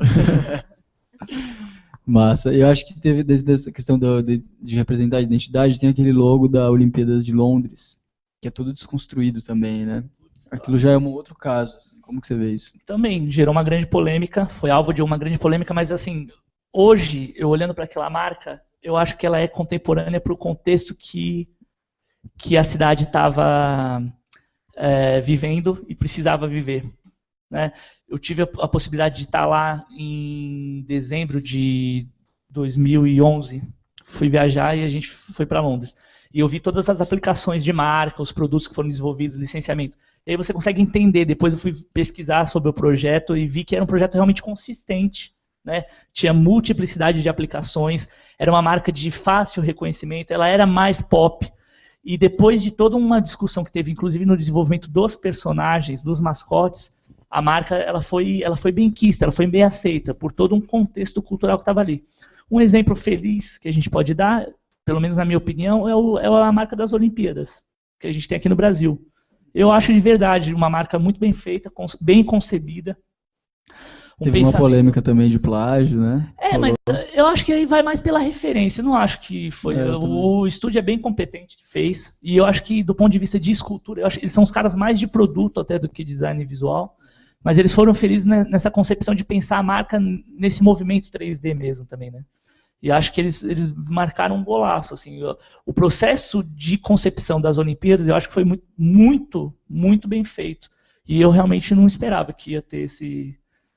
Massa. Eu acho que teve, desde essa questão de representar a identidade, tem aquele logo da Olimpíadas de Londres, que é todo desconstruído também, né? Aquilo já é um outro caso. Assim. Como que você vê isso? Também gerou uma grande polêmica, foi alvo de uma grande polêmica, mas assim, hoje, eu olhando para aquela marca, eu acho que ela é contemporânea para o contexto que a cidade estava vivendo e precisava viver, né? Eu tive a possibilidade de estar lá em dezembro de 2011, fui viajar e a gente foi para Londres. E eu vi todas as aplicações de marca, os produtos que foram desenvolvidos, licenciamento. E aí você consegue entender, depois eu fui pesquisar sobre o projeto e vi que era um projeto realmente consistente, né? Tinha multiplicidade de aplicações, era uma marca de fácil reconhecimento, ela era mais pop. E depois de toda uma discussão que teve, inclusive no desenvolvimento dos personagens, dos mascotes, a marca ela foi bem quista, ela foi bem aceita por todo um contexto cultural que estava ali. Um exemplo feliz que a gente pode dar, pelo menos na minha opinião, é a marca das Olimpíadas, que a gente tem aqui no Brasil. Eu acho de verdade uma marca muito bem feita, bem concebida. Teve uma polêmica também de plágio, né? Mas eu acho que aí vai mais pela referência. Eu não acho que foi. O estúdio é bem competente que fez. E eu acho que, do ponto de vista de escultura, eu acho que eles são os caras mais de produto até do que design visual. Mas eles foram felizes nessa concepção de pensar a marca nesse movimento 3D mesmo também, né? E acho que eles marcaram um golaço. Assim, o processo de concepção das Olimpíadas, eu acho que foi muito, muito, muito bem feito. E eu realmente não esperava que ia ter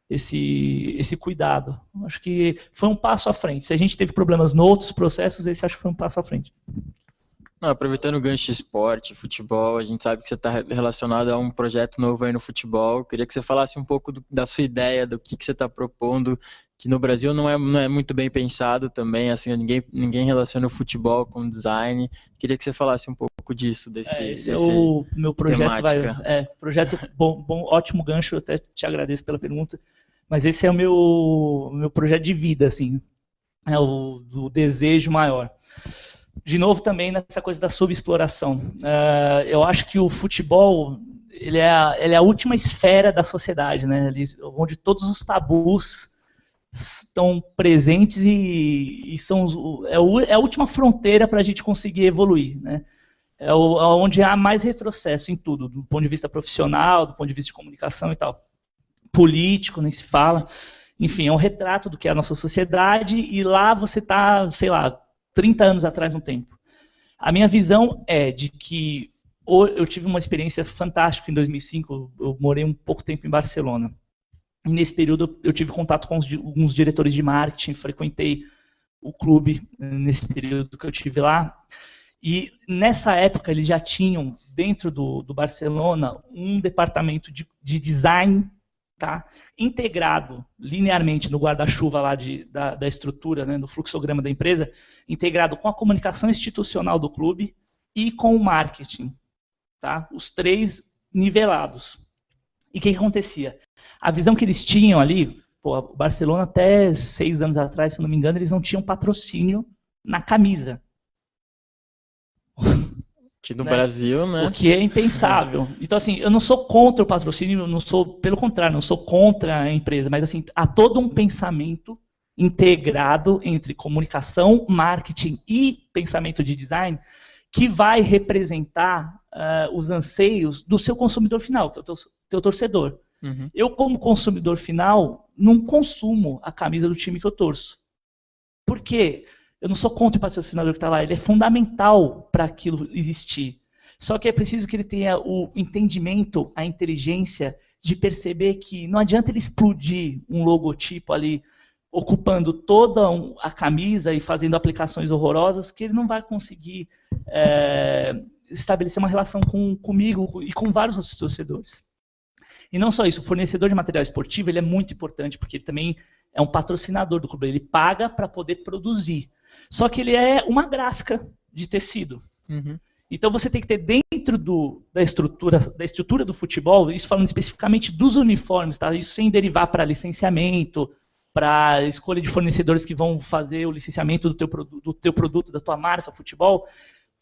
esse cuidado. Acho que foi um passo à frente. Se a gente teve problemas em outros processos, esse acho que foi um passo à frente. Aproveitando o gancho de esporte, futebol, a gente sabe que você está relacionado a um projeto novo aí no futebol. Queria que você falasse um pouco da sua ideia, do que você está propondo, que no Brasil não é muito bem pensado também, assim, ninguém relaciona o futebol com design. Queria que você falasse um pouco disso, esse é o meu projeto. Projeto bom, ótimo gancho, eu até te agradeço pela pergunta, mas esse é o meu projeto de vida, assim, é o desejo maior. De novo também nessa coisa da subexploração. Eu acho que o futebol ele é a última esfera da sociedade, né? Onde todos os tabus estão presentes e é a última fronteira para a gente conseguir evoluir, né? É onde há mais retrocesso em tudo, do ponto de vista profissional, do ponto de vista de comunicação e tal. Político, nem se fala. Enfim, é um retrato do que é a nossa sociedade e lá você está, sei lá, 30 anos atrás no tempo. A minha visão é de que eu tive uma experiência fantástica em 2005, eu morei um pouco tempo em Barcelona. E nesse período eu tive contato com alguns diretores de marketing, frequentei o clube nesse período que eu tive lá. E nessa época eles já tinham, dentro do Barcelona, um departamento de design tá? Integrado linearmente no guarda-chuva lá da estrutura, né, no fluxograma da empresa, integrado com a comunicação institucional do clube e com o marketing, tá? Os três nivelados. E o que acontecia? A visão que eles tinham ali, pô, o Barcelona até 6 anos atrás, se eu não me engano, eles não tinham patrocínio na camisa. Que no Brasil, né? O que é impensável. Então, assim, eu não sou contra o patrocínio, não sou, pelo contrário, não sou contra a empresa, mas assim, há todo um pensamento integrado entre comunicação, marketing e pensamento de design que vai representar os anseios do seu consumidor final, que é o teu torcedor. Uhum. Eu, como consumidor final, não consumo a camisa do time que eu torço. Por quê? Eu não sou contra o patrocinador que está lá, ele é fundamental para aquilo existir. Só que é preciso que ele tenha o entendimento, a inteligência de perceber que não adianta ele explodir um logotipo ali, ocupando toda a camisa e fazendo aplicações horrorosas, que ele não vai conseguir estabelecer uma relação comigo e com vários outros torcedores. E não só isso, o fornecedor de material esportivo ele é muito importante, porque ele também é um patrocinador do clube, ele paga para poder produzir. Só que ele é uma gráfica de tecido. Uhum. Então você tem que ter dentro da estrutura do futebol, isso falando especificamente dos uniformes, tá? Isso sem derivar para licenciamento, para escolha de fornecedores que vão fazer o licenciamento do teu produto, da tua marca futebol.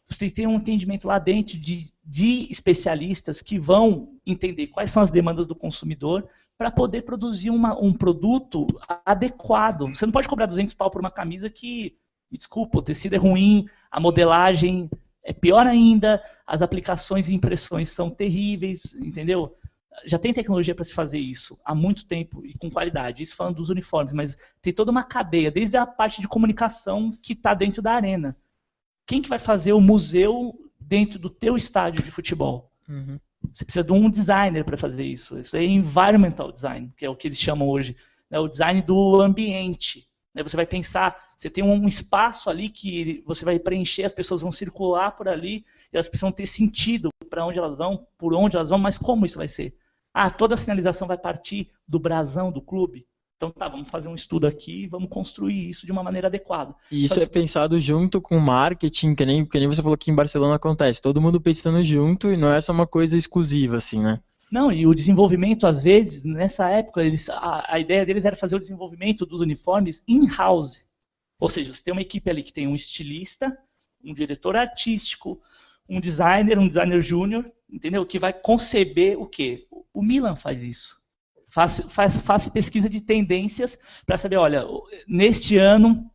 Você tem um entendimento lá dentro de especialistas que vão entender quais são as demandas do consumidor para poder produzir um produto adequado. Você não pode cobrar 200 pau por uma camisa que, me desculpa, o tecido é ruim, a modelagem é pior ainda, as aplicações e impressões são terríveis, entendeu? Já tem tecnologia para se fazer isso há muito tempo e com qualidade. Isso falando dos uniformes, mas tem toda uma cadeia, desde a parte de comunicação que está dentro da arena. Quem que vai fazer o museu dentro do teu estádio de futebol? Uhum. Você precisa de um designer para fazer isso. Isso é environmental design, que é o que eles chamam hoje, né, o design do ambiente. Você vai pensar, você tem um espaço ali que você vai preencher, as pessoas vão circular por ali, e elas precisam ter sentido para onde elas vão, por onde elas vão, mas como isso vai ser? Toda a sinalização vai partir do brasão do clube? Então tá, vamos fazer um estudo aqui e vamos construir isso de uma maneira adequada. E isso é pensado junto com o marketing, que nem você falou que em Barcelona acontece. Todo mundo pensando junto e não é só uma coisa exclusiva, assim, né? Não, e o desenvolvimento, às vezes, nessa época, a ideia deles era fazer o desenvolvimento dos uniformes in-house. Ou seja, você tem uma equipe ali que tem um estilista, um diretor artístico, um designer júnior, entendeu? Que vai conceber o quê? O Milan faz isso. Faça pesquisa de tendências para saber, olha, neste ano,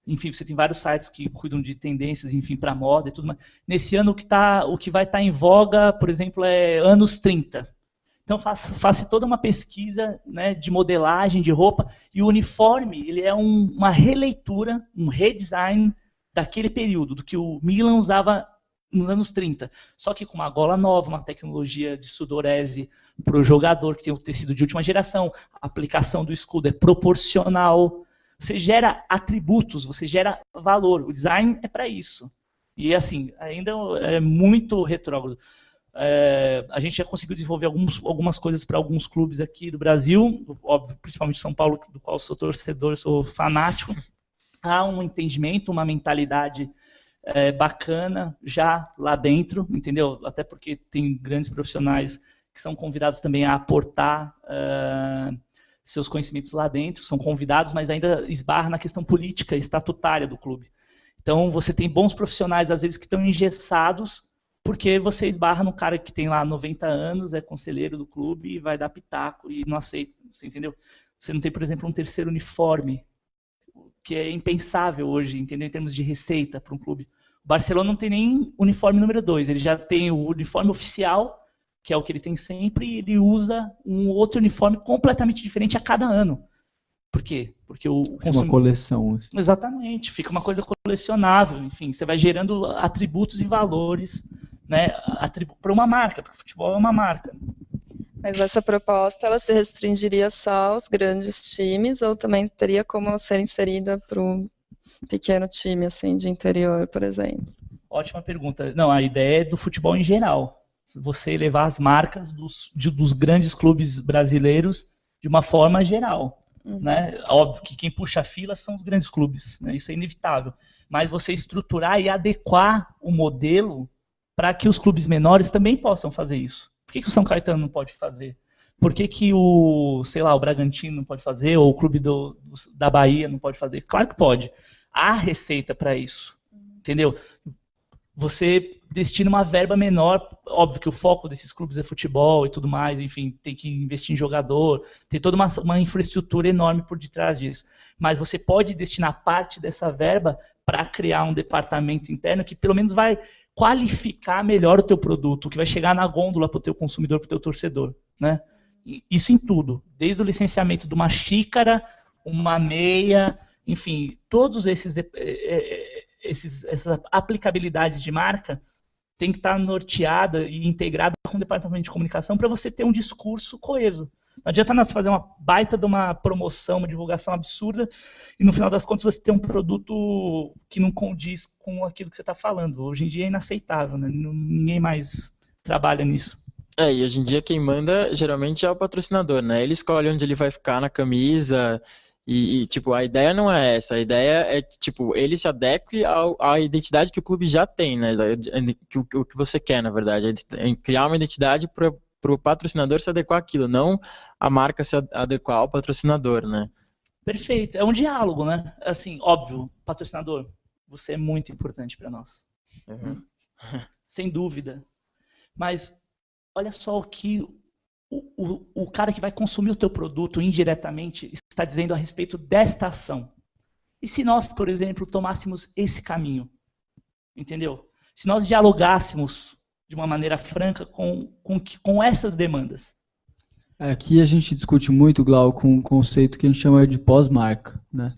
enfim, você tem vários sites que cuidam de tendências, enfim, para moda e tudo mais. Nesse ano, o que vai estar em voga, por exemplo, é anos 30. Então, faça toda uma pesquisa, né, de modelagem, de roupa, e o uniforme ele é uma releitura, um redesign daquele período, do que o Milan usava nos anos 30. Só que com uma gola nova, uma tecnologia de sudorese para o jogador, que tem o tecido de última geração, a aplicação do escudo é proporcional. Você gera atributos, você gera valor. O design é para isso. E assim, ainda é muito retrógrado. A gente já conseguiu desenvolver algumas coisas para alguns clubes aqui do Brasil, óbvio, principalmente São Paulo, do qual sou torcedor, sou fanático. Há um entendimento, uma mentalidade bacana já lá dentro, entendeu? Até porque tem grandes profissionais que são convidados também a aportar seus conhecimentos lá dentro, são convidados, mas ainda esbarra na questão política, estatutária do clube. Então, você tem bons profissionais, às vezes, que estão engessados, porque você esbarra no cara que tem lá 90 anos, é conselheiro do clube e vai dar pitaco e não aceita, você entendeu? Você não tem, por exemplo, um terceiro uniforme, que é impensável hoje, entendeu? Em termos de receita para um clube. O Barcelona não tem nem uniforme número 2, ele já tem o uniforme oficial, que é o que ele tem sempre, e ele usa um outro uniforme completamente diferente a cada ano. Por quê? Porque o uma coleção. Assim. Exatamente, fica uma coisa colecionável, enfim, você vai gerando atributos e valores, né, para uma marca, porque o futebol é uma marca. Mas essa proposta, ela se restringiria só aos grandes times, ou também teria como ser inserida para um pequeno time, assim, de interior, por exemplo? Ótima pergunta. Não, a ideia é do futebol em geral. Você elevar as marcas dos grandes clubes brasileiros de uma forma geral. Né? Óbvio que quem puxa a fila são os grandes clubes, né? Isso é inevitável. Mas você estruturar e adequar o modelo para que os clubes menores também possam fazer isso. Por que o São Caetano não pode fazer? Por que o Bragantino não pode fazer, ou o clube da Bahia não pode fazer? Claro que pode. Há receita para isso, entendeu? Você destina uma verba menor, óbvio que o foco desses clubes é futebol e tudo mais, enfim, tem que investir em jogador, tem toda uma infraestrutura enorme por detrás disso. Mas você pode destinar parte dessa verba para criar um departamento interno que pelo menos vai qualificar melhor o teu produto, que vai chegar na gôndola para o teu consumidor, para o teu torcedor, né? Isso em tudo, desde o licenciamento de uma xícara, uma meia, enfim, todos essas aplicabilidades de marca tem que estar norteada e integrada com o departamento de comunicação para você ter um discurso coeso. Não adianta nós fazer uma baita de uma promoção, uma divulgação absurda e no final das contas você ter um produto que não condiz com aquilo que você está falando. Hoje em dia é inaceitável, né? Ninguém mais trabalha nisso. E hoje em dia quem manda geralmente é o patrocinador, né? Ele escolhe onde ele vai ficar na camisa tipo, a ideia não é essa. A ideia é que, tipo, ele se adeque à identidade que o clube já tem, né? O que você quer, na verdade. É criar uma identidade para o patrocinador se adequar àquilo, não a marca se adequar ao patrocinador, né? Perfeito. É um diálogo, né? Assim, óbvio, patrocinador, você é muito importante para nós. Uhum. Sem dúvida. Mas olha só o que o cara que vai consumir o teu produto indiretamente está dizendo a respeito desta ação. E se nós, por exemplo, tomássemos esse caminho? Entendeu? Se nós dialogássemos de uma maneira franca com essas demandas. Aqui a gente discute muito, Glauco, com um conceito que a gente chama de pós-marca, né?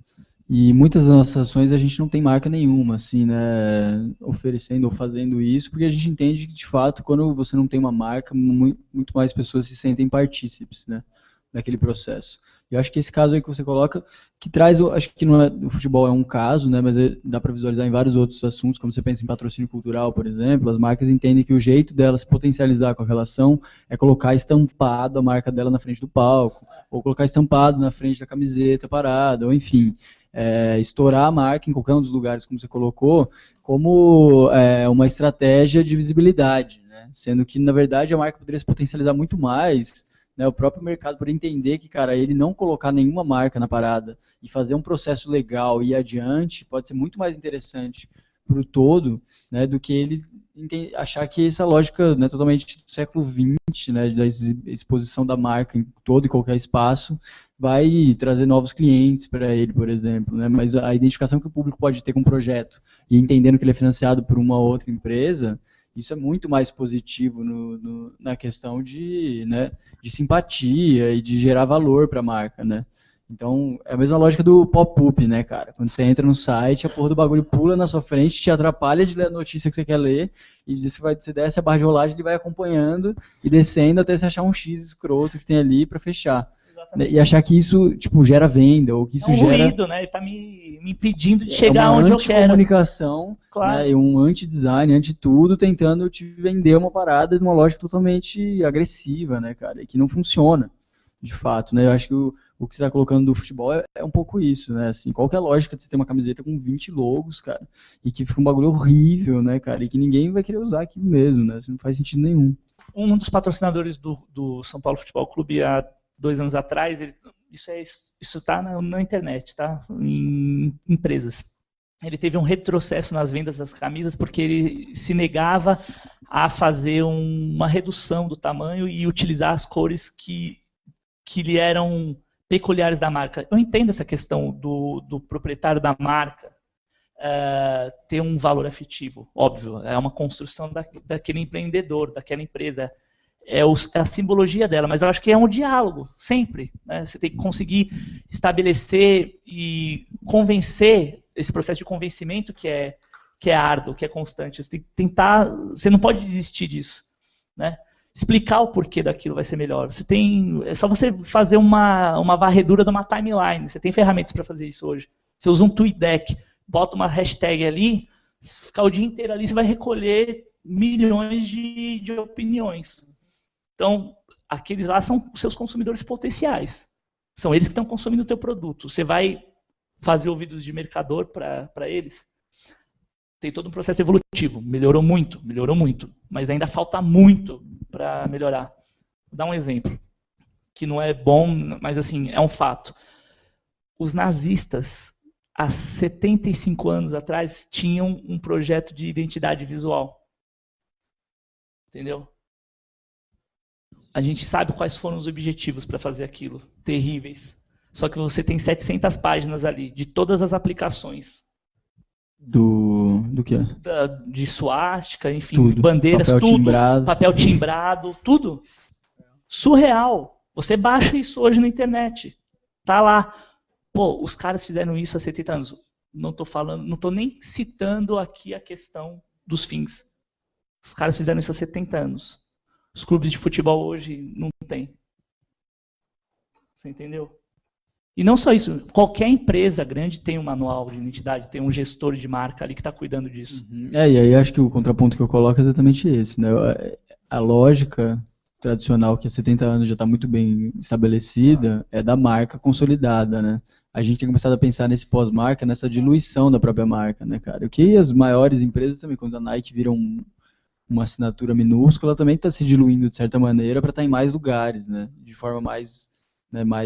E muitas das nossas ações a gente não tem marca nenhuma, assim, né, oferecendo ou fazendo isso, porque a gente entende que, de fato, quando você não tem uma marca, muito mais pessoas se sentem partícipes, né, daquele processo. Eu acho que esse caso aí que você coloca, que traz, acho que não é, o futebol é um caso, né, mas dá para visualizar em vários outros assuntos, como você pensa em patrocínio cultural, por exemplo, as marcas entendem que o jeito delas se potencializar com a relação é colocar estampado a marca dela na frente do palco, ou colocar estampado na frente da camiseta parada, ou enfim, estourar a marca em qualquer um dos lugares, como você colocou, como uma estratégia de visibilidade, né, sendo que, na verdade, a marca poderia se potencializar muito mais, né, o próprio mercado poderia entender que, cara, ele não colocar nenhuma marca na parada e fazer um processo legal e ir adiante pode ser muito mais interessante para o todo, né, do que ele achar que essa lógica, né, totalmente do século XX, né, da exposição da marca em todo e qualquer espaço, vai trazer novos clientes para ele, por exemplo, né, mas a identificação que o público pode ter com o projeto e entendendo que ele é financiado por uma outra empresa, isso é muito mais positivo na questão de simpatia e de gerar valor para a marca, né? Então, é a mesma lógica do pop-up, né, cara? Quando você entra no site, a porra do bagulho pula na sua frente, te atrapalha de ler a notícia que você quer ler, e você desce a barra de rolagem, ele vai acompanhando e descendo até você achar um X escroto que tem ali para fechar. Exatamente. E achar que isso, tipo, gera venda, ou que isso gera... ruído, né? Ele tá me impedindo de chegar onde eu quero. É uma anti-comunicação, claro, né? E um anti-design, anti-tudo, tentando te vender uma parada de uma lógica totalmente agressiva, né, cara? E que não funciona, de fato, né? Eu acho que o que você está colocando do futebol é um pouco isso, né? Assim, qual que é a lógica de você ter uma camiseta com 20 logos, cara, e que fica um bagulho horrível, né, cara? E que ninguém vai querer usar aquilo mesmo, né? Isso não faz sentido nenhum. Um dos patrocinadores do São Paulo Futebol Clube há 2 anos atrás, isso tá na internet, tá? Em empresas. Ele teve um retrocesso nas vendas das camisas porque ele se negava a fazer uma redução do tamanho e utilizar as cores que lhe eram peculiares da marca. Eu entendo essa questão do proprietário da marca ter um valor afetivo, óbvio, é uma construção daquele empreendedor, daquela empresa, é a simbologia dela, mas eu acho que é um diálogo, sempre, né? Você tem que conseguir estabelecer e convencer, esse processo de convencimento que é árduo, que é constante, você tem que tentar, você não pode desistir disso, né? Explicar o porquê daquilo vai ser melhor. É só você fazer uma varredura de uma timeline. Você tem ferramentas para fazer isso hoje. Você usa um TweetDeck, bota uma hashtag ali, ficar o dia inteiro ali, você vai recolher milhões de opiniões. Então, aqueles lá são os seus consumidores potenciais. São eles que estão consumindo o teu produto. Você vai fazer ouvidos de mercador para eles? Tem todo um processo evolutivo. Melhorou muito, mas ainda falta muito para melhorar. Vou dar um exemplo, que não é bom, mas assim, é um fato. Os nazistas, há 75 anos atrás, tinham um projeto de identidade visual. Entendeu? A gente sabe quais foram os objetivos para fazer aquilo. Terríveis. Só que você tem 700 páginas ali, de todas as aplicações. Do que? De suástica, enfim, tudo. bandeiras, papel tudo. Timbrado. Papel timbrado, tudo. Surreal. Você baixa isso hoje na internet. Tá lá. Pô, os caras fizeram isso há 70 anos. Não tô nem citando aqui a questão dos fins. Os caras fizeram isso há 70 anos. Os clubes de futebol hoje não tem. Você entendeu? E não só isso, qualquer empresa grande tem um manual de identidade, tem um gestor de marca ali que está cuidando disso. E aí acho que o contraponto que eu coloco é exatamente esse, né? A lógica tradicional que há 70 anos já está muito bem estabelecida é da marca consolidada, né? A gente tem começado a pensar nesse pós-marca, nessa diluição da própria marca, né, cara? O que as maiores empresas também, quando a Nike vira uma assinatura minúscula, também está se diluindo de certa maneira para estar em mais lugares, né? De forma mais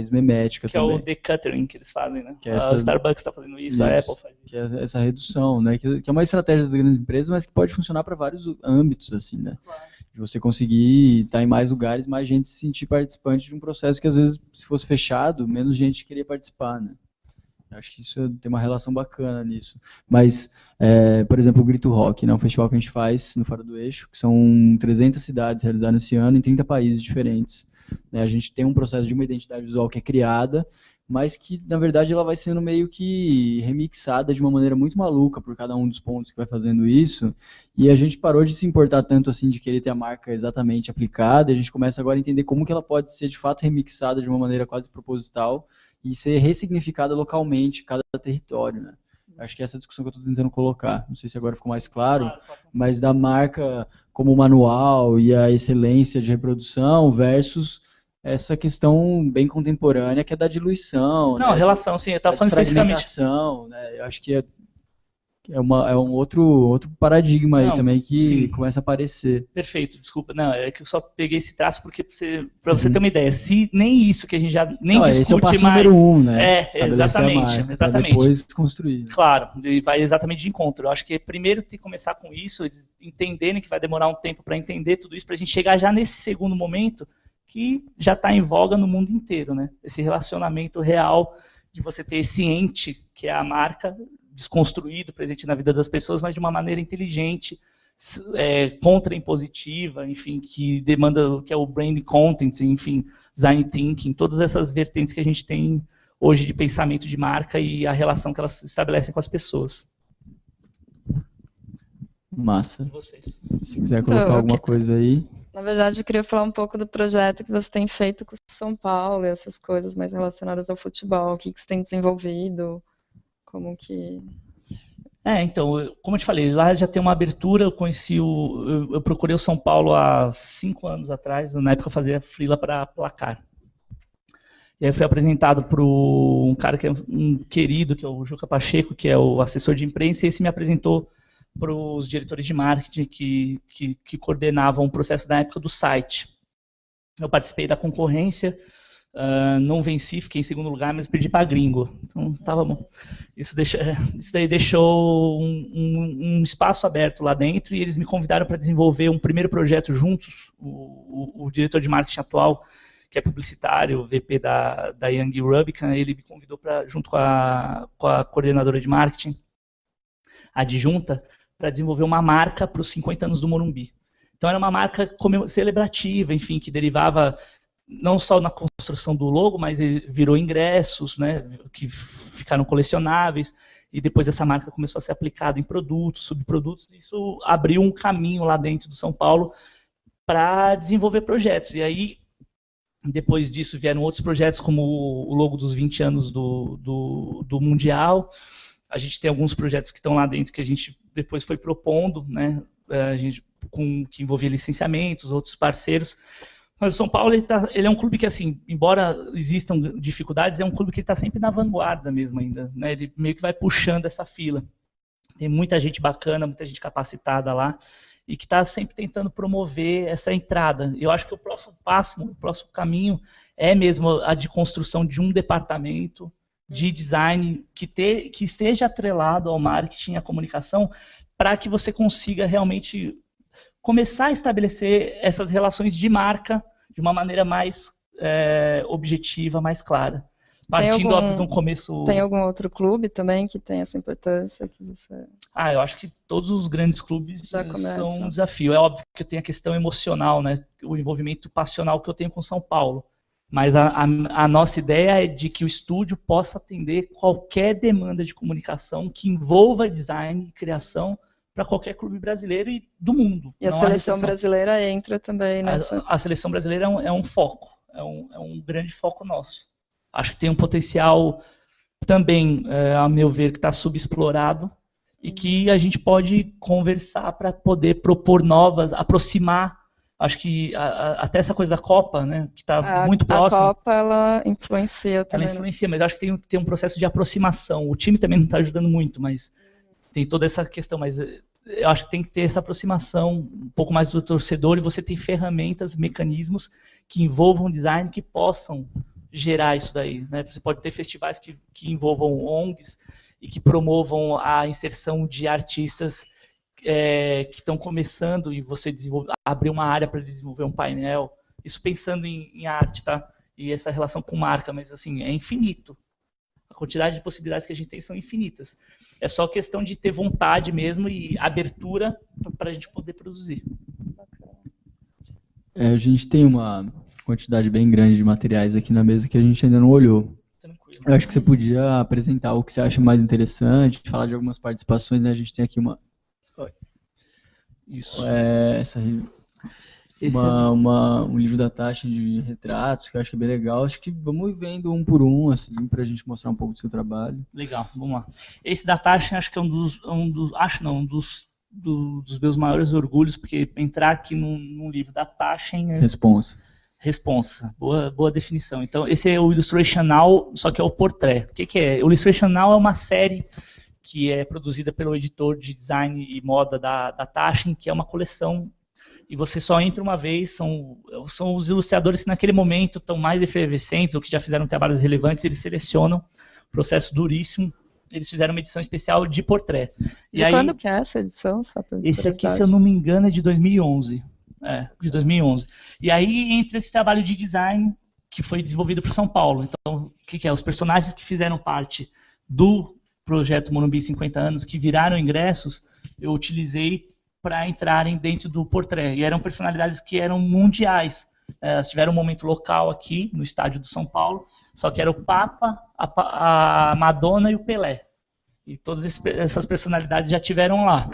memética que também. É o decluttering que eles fazem, né? A Starbucks está fazendo isso, a Apple faz isso. Que é essa redução, né? Que é uma estratégia das grandes empresas, mas que pode funcionar para vários âmbitos, assim, né? Claro. De você conseguir estar em mais lugares, mais gente se sentir participante de um processo que, às vezes, se fosse fechado, menos gente queria participar, né? Acho que isso tem uma relação bacana nisso. Mas, por exemplo, o Grito Rock, né? Um festival que a gente faz no Fora do Eixo, que são 300 cidades realizadas esse ano em 30 países diferentes. A gente tem um processo de uma identidade visual que é criada, mas que, na verdade, ela vai sendo meio que remixada de uma maneira muito maluca por cada um dos pontos que vai fazendo isso, e a gente parou de se importar tanto assim de querer ter a marca exatamente aplicada, e a gente começa agora a entender como que ela pode ser, de fato, remixada de uma maneira quase proposital e ser ressignificada localmente em cada território, né? Acho que essa é a discussão que eu estou tentando colocar. Não sei se agora ficou mais claro, mas da marca como manual e a excelência de reprodução versus essa questão bem contemporânea que é da diluição. Não, né? relação, sim, eu estava falando especificamente. Né? Eu acho que é um outro paradigma aí também que sim. começa a aparecer. Perfeito, desculpa. Não, é que eu só peguei esse traço porque para você ter uma ideia, se nem isso que a gente já nem discute esse é o passo mais. Número 1, né? Exatamente. Depois construir. Claro, e vai exatamente de encontro. Eu acho que primeiro tem que começar com isso, eles entenderem que vai demorar um tempo para entender tudo isso, para a gente chegar já nesse segundo momento que já está em voga no mundo inteiro, né? Esse relacionamento real de você ter esse ente que é a marca desconstruído, presente na vida das pessoas, mas de uma maneira inteligente, contra-impositiva, enfim, que demanda, que é o brand content, enfim, design thinking, todas essas vertentes que a gente tem hoje de pensamento de marca e a relação que elas estabelecem com as pessoas. Massa. E vocês? Se quiser colocar alguma coisa aí. Na verdade, eu queria falar um pouco do projeto que você tem feito com São Paulo e essas coisas mais relacionadas ao futebol, o que você tem desenvolvido, como que... Então, como eu te falei, lá já tem uma abertura, eu procurei o São Paulo há 5 anos atrás, na época eu fazia freela para Placar. E aí eu fui apresentado para um cara que é um querido, que é o Juca Pacheco, que é o assessor de imprensa, e esse me apresentou para os diretores de marketing que coordenavam o processo da época do site. Eu participei da concorrência, não venci, fiquei em segundo lugar, mas perdi para Gringo. Então, tava bom. Isso daí deixou um espaço aberto lá dentro e eles me convidaram para desenvolver um primeiro projeto juntos. O diretor de marketing atual, que é publicitário, VP da Young Rubicon, ele me convidou junto com a coordenadora de marketing adjunta, para desenvolver uma marca para os 50 anos do Morumbi. Então era uma marca celebrativa, enfim, que derivava não só na construção do logo, mas virou ingressos, né, que ficaram colecionáveis, e depois essa marca começou a ser aplicada em produtos, subprodutos, e isso abriu um caminho lá dentro do São Paulo para desenvolver projetos. E aí, depois disso, vieram outros projetos, como o logo dos 20 anos do Mundial. A gente tem alguns projetos que estão lá dentro que a gente depois foi propondo, né, que envolvia licenciamentos, outros parceiros. Mas o São Paulo ele é um clube que, assim, embora existam dificuldades, é um clube que está sempre na vanguarda mesmo ainda, né? Ele meio que vai puxando essa fila. Tem muita gente bacana, muita gente capacitada lá, e que está sempre tentando promover essa entrada. Eu acho que o próximo passo, o próximo caminho é mesmo a de construção de um departamento de design que esteja atrelado ao marketing e à comunicação, para que você consiga realmente começar a estabelecer essas relações de marca de uma maneira mais objetiva, mais clara. Partindo de um começo... Tem algum outro clube também que tem essa importância? Que você... eu acho que todos os grandes clubes são um desafio. É óbvio que eu tenho a questão emocional, né? O envolvimento passional que eu tenho com São Paulo. Mas a nossa ideia é de que o estúdio possa atender qualquer demanda de comunicação que envolva design e criação para qualquer clube brasileiro e do mundo. E a seleção brasileira entra também nessa... A seleção brasileira é um foco, é um grande foco nosso. Acho que tem um potencial também, a meu ver, que está subexplorado e que a gente pode conversar para poder propor novas, aproximar. Acho que até essa coisa da Copa, né, que está muito próxima. A Copa, ela influencia também. Ela influencia, mas acho que tem um processo de aproximação. O time também não está ajudando muito, mas tem toda essa questão. Mas eu acho que tem que ter essa aproximação um pouco mais do torcedor e você tem ferramentas, mecanismos que envolvam design que possam gerar isso daí, né? Você pode ter festivais que envolvam ONGs e que promovam a inserção de artistas que estão começando e você abrir uma área para desenvolver um painel. Isso pensando em arte, tá? E essa relação com marca, mas assim, é infinito. A quantidade de possibilidades que a gente tem são infinitas. É só questão de ter vontade mesmo e abertura para a gente poder produzir. A gente tem uma quantidade bem grande de materiais aqui na mesa que a gente ainda não olhou. Tranquilo. Eu acho que você podia apresentar o que você acha mais interessante, falar de algumas participações, né? A gente tem aqui Isso. Um livro da Taschen de retratos, que eu acho que é bem legal. Acho que vamos vendo um por um, assim, pra gente mostrar um pouco do seu trabalho. Legal, vamos lá. Esse da Taschen acho que é um dos meus maiores orgulhos, porque entrar aqui num livro da Taschen... Responsa. Boa definição. Então, esse é o Illustration Now, só que é o portrait. O que é? O Illustration Now é uma série que é produzida pelo editor de design e moda da Taschen, que é uma coleção, e você só entra uma vez, são os ilustradores que naquele momento estão mais efervescentes, ou que já fizeram trabalhos relevantes, eles selecionam, processo duríssimo, eles fizeram uma edição especial de portrait. Quando que é essa edição? Esse aqui, se eu não me engano, é de 2011. De 2011. E aí entra esse trabalho de design que foi desenvolvido por São Paulo. Então, o que é? Os personagens que fizeram parte do projeto Morumbi 50 anos, que viraram ingressos, eu utilizei para entrarem dentro do portrait. E eram personalidades que eram mundiais. Elas tiveram um momento local aqui, no estádio do São Paulo, só que era o Papa, a Madonna e o Pelé. E todas essas personalidades já tiveram lá.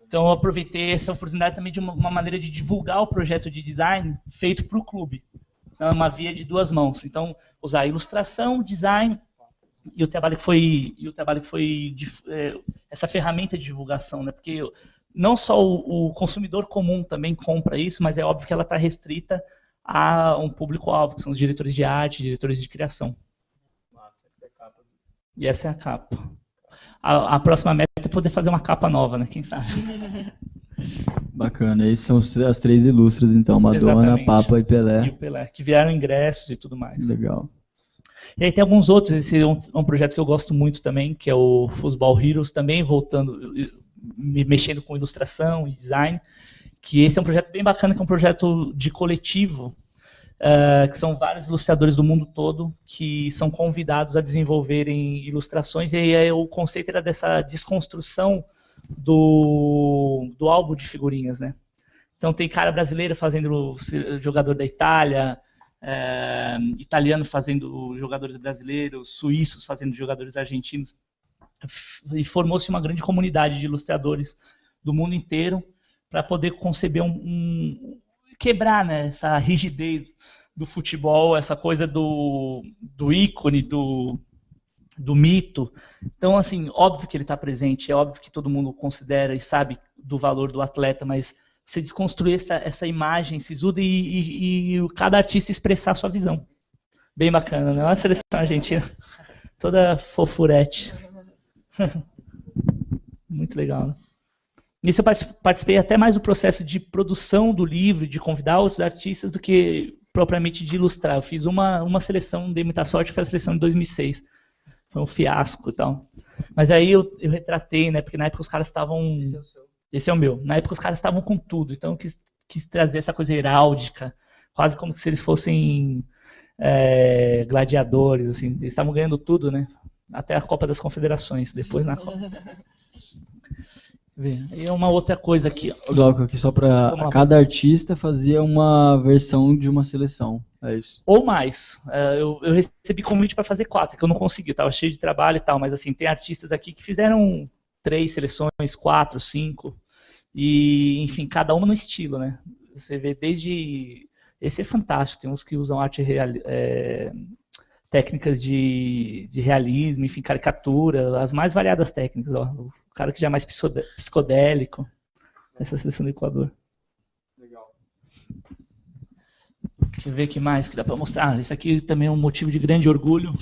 Então, eu aproveitei essa oportunidade também de uma maneira de divulgar o projeto de design feito para o clube. É uma via de duas mãos. Então, usar a ilustração, design e o trabalho que foi essa ferramenta de divulgação, né? Porque não só o consumidor comum também compra isso, mas é óbvio que ela está restrita a um público-alvo, que são os diretores de arte, diretores de criação. E essa é a capa. A próxima meta é poder fazer uma capa nova, né? Quem sabe? Bacana. Esses são as três ilustras, então. Madonna, exatamente. Papa e Pelé. E o Pelé, que viraram ingressos e tudo mais. Legal. E aí tem alguns outros. Esse é um projeto que eu gosto muito também, que é o Football Heroes, também voltando, mexendo com ilustração e design. Que esse é um projeto bem bacana, que é um projeto de coletivo, que são vários ilustradores do mundo todo que são convidados a desenvolverem ilustrações, e aí o conceito era dessa desconstrução do álbum de figurinhas, né? Então tem cara brasileiro fazendo jogador da Itália, italiano fazendo jogadores brasileiros, suíços fazendo jogadores argentinos, e formou-se uma grande comunidade de ilustradores do mundo inteiro para poder conceber quebrar, né, essa rigidez do futebol, essa coisa do ícone, do mito. Então, assim, óbvio que ele está presente, é óbvio que todo mundo considera e sabe do valor do atleta, mas você desconstruir essa imagem sisuda e cada artista expressar a sua visão. Bem bacana, né? Olha a seleção argentina, toda fofurete. Muito legal, né? Nisso eu participei até mais do processo de produção do livro, de convidar outros artistas, do que propriamente de ilustrar. Eu fiz uma seleção, dei muita sorte, foi a seleção de 2006. Foi um fiasco e tal. Mas aí eu retratei, né? Porque na época os caras estavam... Esse é o meu. Na época os caras estavam com tudo. Então eu quis trazer essa coisa heráldica, quase como se eles fossem gladiadores, assim. Eles estavam ganhando tudo, né? Até a Copa das Confederações, depois na Copa. E uma outra coisa aqui. Glauco, aqui só para cada artista fazia uma versão de uma seleção, é isso? Ou mais. Eu recebi convite para fazer 4, que eu não consegui, estava cheio de trabalho e tal, mas assim, tem artistas aqui que fizeram 3 seleções, 4, 5, e enfim, cada uma no estilo, né? Você vê desde... Esse é fantástico, tem uns que usam técnicas de realismo, enfim, caricatura, as mais variadas técnicas, ó. O cara que já é mais psicodélico, essa seleção do Equador. Legal. Deixa eu ver o que mais que dá para mostrar. Isso aqui também é um motivo de grande orgulho.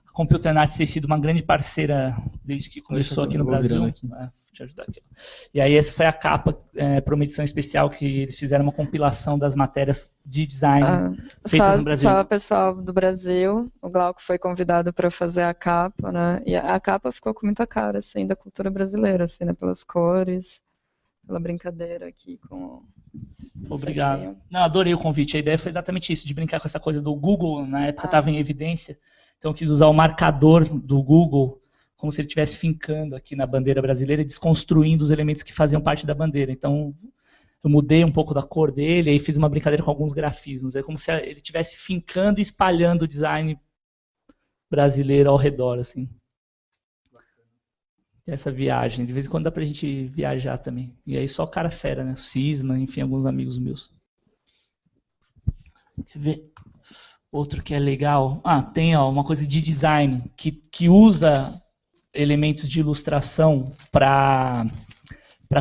A Computer Arts tem sido uma grande parceira desde que começou aqui no Brasil. Aqui. Vou te ajudar aqui. E aí essa foi a capa para uma edição especial que eles fizeram uma compilação das matérias de design feitas no Brasil. Só o pessoal do Brasil, o Glauco foi convidado para fazer a capa, né? E a capa ficou com muita cara, assim, da cultura brasileira, assim, né? Pelas cores, pela brincadeira aqui com... Obrigado. Não, adorei o convite. A ideia foi exatamente isso, de brincar com essa coisa do Google, na época estava em evidência. Então eu quis usar o marcador do Google como se ele estivesse fincando aqui na bandeira brasileira e desconstruindo os elementos que faziam parte da bandeira. Então eu mudei um pouco da cor dele, aí fiz uma brincadeira com alguns grafismos. É como se ele estivesse fincando e espalhando o design brasileiro ao redor, assim. Tem essa viagem. De vez em quando dá pra gente viajar também. E aí só cara fera, né? O Cisma, enfim, alguns amigos meus. Quer ver? Outro que é legal. Tem uma coisa de design que usa elementos de ilustração para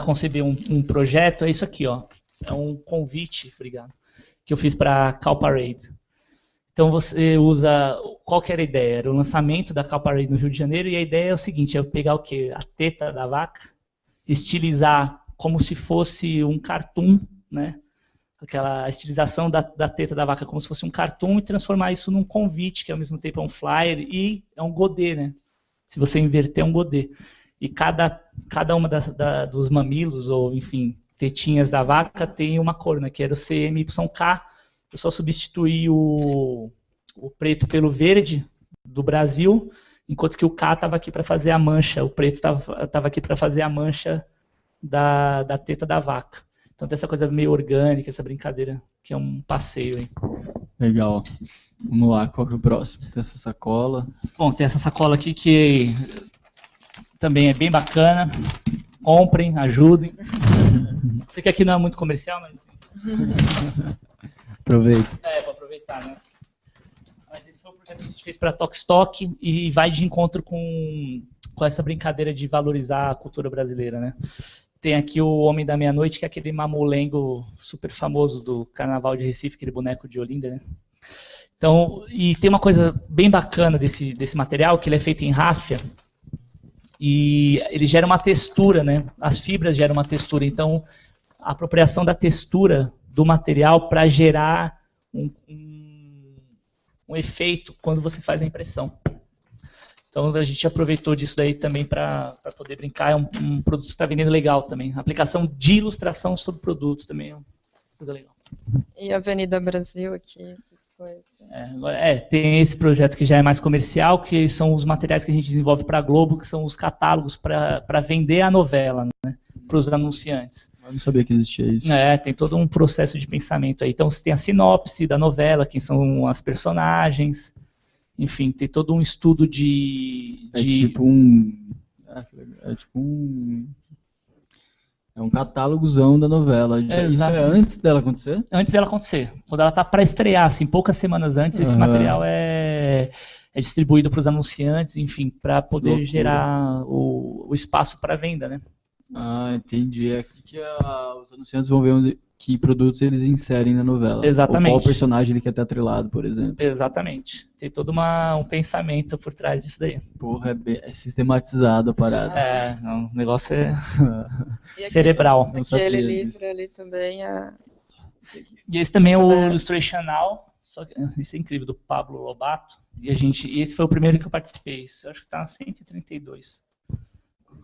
conceber um projeto. É isso aqui, ó. É um convite, obrigado, que eu fiz para a Cal Parade. Então você usa... Qual que era a ideia? Era o lançamento da Cal Parade no Rio de Janeiro, e a ideia é o seguinte, é pegar o quê? A teta da vaca, estilizar como se fosse um cartoon, né? Aquela estilização da teta da vaca como se fosse um cartoon e transformar isso num convite, que ao mesmo tempo é um flyer e é um godê, né? Se você inverter, é um godê. E cada uma dos mamilos, ou enfim, tetinhas da vaca tem uma cor, né? Que era o CMYK. Eu só substituí o preto pelo verde do Brasil, enquanto que o K estava aqui para fazer a mancha, o preto estava aqui para fazer a mancha da teta da vaca. Então tem essa coisa meio orgânica, essa brincadeira, que é um passeio aí. Legal. Vamos lá, qual que é o próximo? Tem essa sacola. Bom, tem essa sacola aqui que também é bem bacana. Comprem, ajudem. Sei que aqui não é muito comercial, mas... Aproveita. Para aproveitar, né? Mas esse foi um projeto que a gente fez para Tokstok e vai de encontro com essa brincadeira de valorizar a cultura brasileira, né? Tem aqui o Homem da Meia-Noite, que é aquele mamulengo super famoso do Carnaval de Recife, aquele boneco de Olinda, né? Então, e tem uma coisa bem bacana desse material, que ele é feito em ráfia, e ele gera uma textura, né? As fibras geram uma textura, então a apropriação da textura do material para gerar um efeito quando você faz a impressão. Então a gente aproveitou disso daí também para poder brincar. É um produto que está vendendo legal também. A aplicação de ilustração sobre produto também é uma coisa legal. E a Avenida Brasil aqui, que foi tem esse projeto que já é mais comercial, que são os materiais que a gente desenvolve para a Globo, que são os catálogos para vender a novela, né, para os anunciantes. Eu não sabia que existia isso. Tem todo um processo de pensamento aí. Então você tem a sinopse da novela, quem são as personagens, enfim, tem todo um estudo de... É um catálogozão da novela. Isso é antes dela acontecer? Antes dela acontecer. Quando ela está para estrear, assim, poucas semanas antes, esse material é distribuído para os anunciantes, enfim, para poder gerar o espaço para venda, né? Ah, entendi. É aqui que os anunciantes vão ver que produtos eles inserem na novela. Exatamente. Ou qual personagem ele quer ter atrelado, por exemplo. Exatamente. Tem todo um pensamento por trás disso daí. Porra, é sistematizado a parada. O negócio é E cerebral. Não sabia Aquele livro disso. ali também é... E esse também é o Também. Illustrational, só que isso é incrível, do Pablo Lobato. E esse foi o primeiro que eu participei. Esse eu acho que está na 132.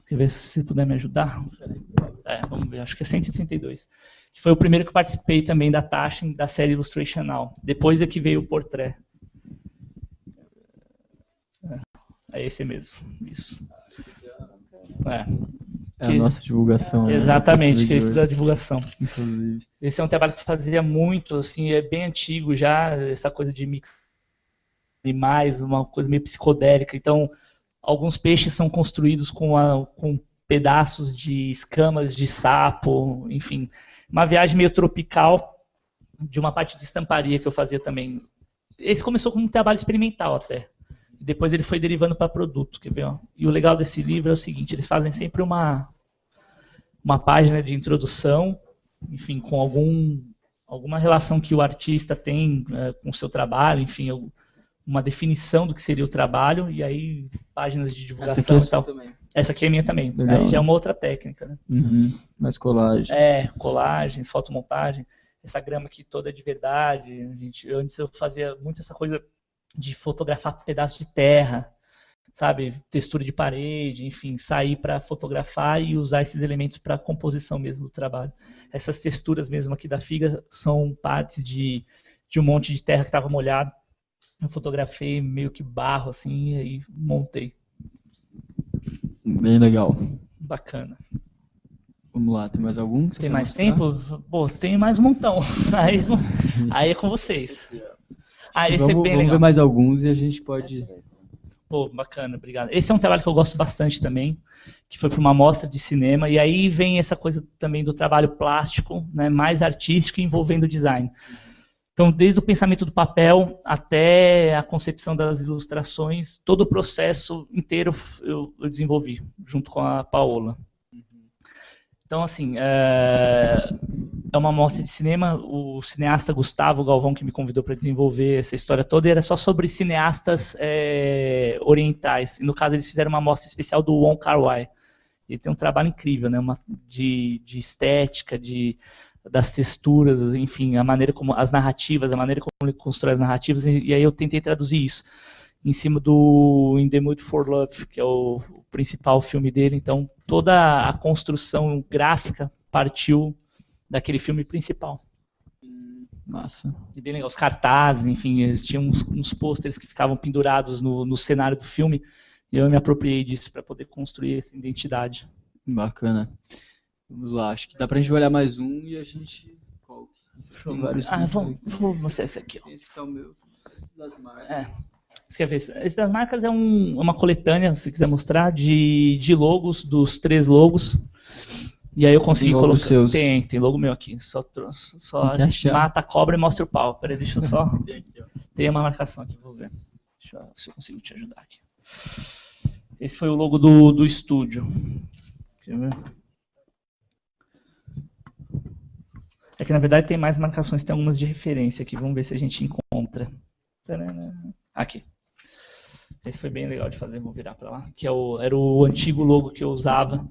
Quer ver se puder me ajudar? Vamos ver, acho que é 132. Foi o primeiro que eu participei também da Taschen, da série Illustrational. Depois é que veio o Portrait. É esse mesmo, isso. É a nossa divulgação. Exatamente, né? que é esse da divulgação. Inclusive. Esse é um trabalho que fazia muito, assim, é bem antigo já, essa coisa de mix animais, uma coisa meio psicodélica. Então, alguns peixes são construídos com pedaços de escamas de sapo, enfim. Uma viagem meio tropical de uma parte de estamparia que eu fazia também. Esse começou como um trabalho experimental até. Depois ele foi derivando para produto, quer ver? Ó? E o legal desse livro é o seguinte, eles fazem sempre uma página de introdução, enfim, com alguma relação que o artista tem com o seu trabalho, enfim, uma definição do que seria o trabalho, e aí páginas de divulgação e tal. Também. Essa aqui é minha também. Legal. Aí já é uma outra técnica, né? Uhum. Mais colagem. Colagens, fotomontagem. Essa grama aqui toda é de verdade. Antes eu fazia muito essa coisa de fotografar pedaços de terra, sabe? Textura de parede, enfim, sair para fotografar e usar esses elementos para composição mesmo do trabalho. Essas texturas mesmo aqui da figa são partes de um monte de terra que estava molhado. Eu fotografei meio que barro assim e aí montei. Bem legal. Bacana. Vamos lá, tem mais algum? Tem mais tempo? Pô, tem mais um montão. Aí é com vocês. Esse é bem legal. Vamos ver mais alguns e a gente pode... Pô, bacana, obrigado. Esse é um trabalho que eu gosto bastante também, que foi para uma mostra de cinema, e aí vem essa coisa também do trabalho plástico, né, mais artístico, envolvendo design. Então, desde o pensamento do papel até a concepção das ilustrações, todo o processo inteiro eu desenvolvi, junto com a Paola. Então, assim, é uma mostra de cinema, o cineasta Gustavo Galvão que me convidou para desenvolver essa história toda, e era só sobre cineastas orientais. E no caso, eles fizeram uma mostra especial do Wong Kar-wai. Ele tem um trabalho incrível, né? De estética, das texturas, enfim, a maneira como as narrativas, a maneira como ele constrói as narrativas, e aí eu tentei traduzir isso em cima do In the Mood for Love, que é o principal filme dele. Então, toda a construção gráfica partiu daquele filme principal. Massa. E bem legal, os cartazes, enfim, eles tinham uns pôsteres que ficavam pendurados no cenário do filme, e eu me apropriei disso para poder construir essa identidade. Bacana. Vamos lá, acho que dá pra gente olhar mais um e a gente... Tem vários vou mostrar esse aqui. Ó. Esse que tá o meu. Esse das marcas. Você quer ver? Esse das marcas é uma coletânea, se quiser mostrar, de logos, dos 3 logos. E aí eu consegui colocar. Seus. Tem logo meu aqui. Só mata a cobra e mostra o pau. Peraí, deixa eu só. Tem uma marcação aqui, vou ver. Deixa eu ver se eu consigo te ajudar aqui. Esse foi o logo do estúdio. Quer ver? É que na verdade tem mais marcações, tem algumas de referência aqui. Vamos ver se a gente encontra. Aqui. Esse foi bem legal de fazer, vou virar para lá. Que era o antigo logo que eu usava,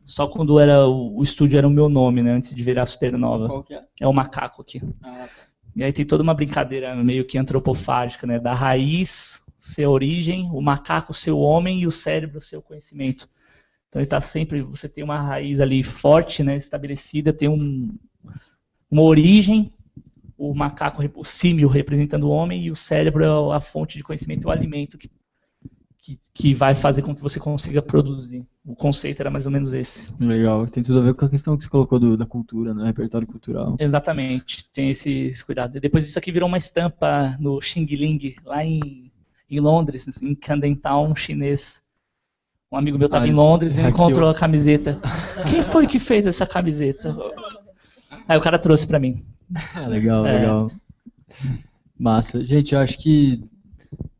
só quando o estúdio era o meu nome, né? Antes de virar Supernova. Qual que é? É o macaco aqui. Tá. E aí tem toda uma brincadeira meio que antropofágica, né? Da raiz ser a origem, o macaco ser o homem e o cérebro ser o conhecimento. Então ele tá sempre, você tem uma raiz ali forte, né? Estabelecida, tem uma origem. O macaco, o símio representando o homem, e o cérebro é a fonte de conhecimento, o alimento que vai fazer com que você consiga produzir. O conceito era mais ou menos esse. Legal, tem tudo a ver com a questão que você colocou da cultura, né? Repertório cultural. Exatamente, tem esse cuidado. E depois isso aqui virou uma estampa no Xing Ling, lá em Londres, em Camden Town, chinês. Um amigo meu estava em Londres e encontrou a camiseta. Quem foi que fez essa camiseta? Aí o cara trouxe para mim. Legal. Massa. Gente, eu acho que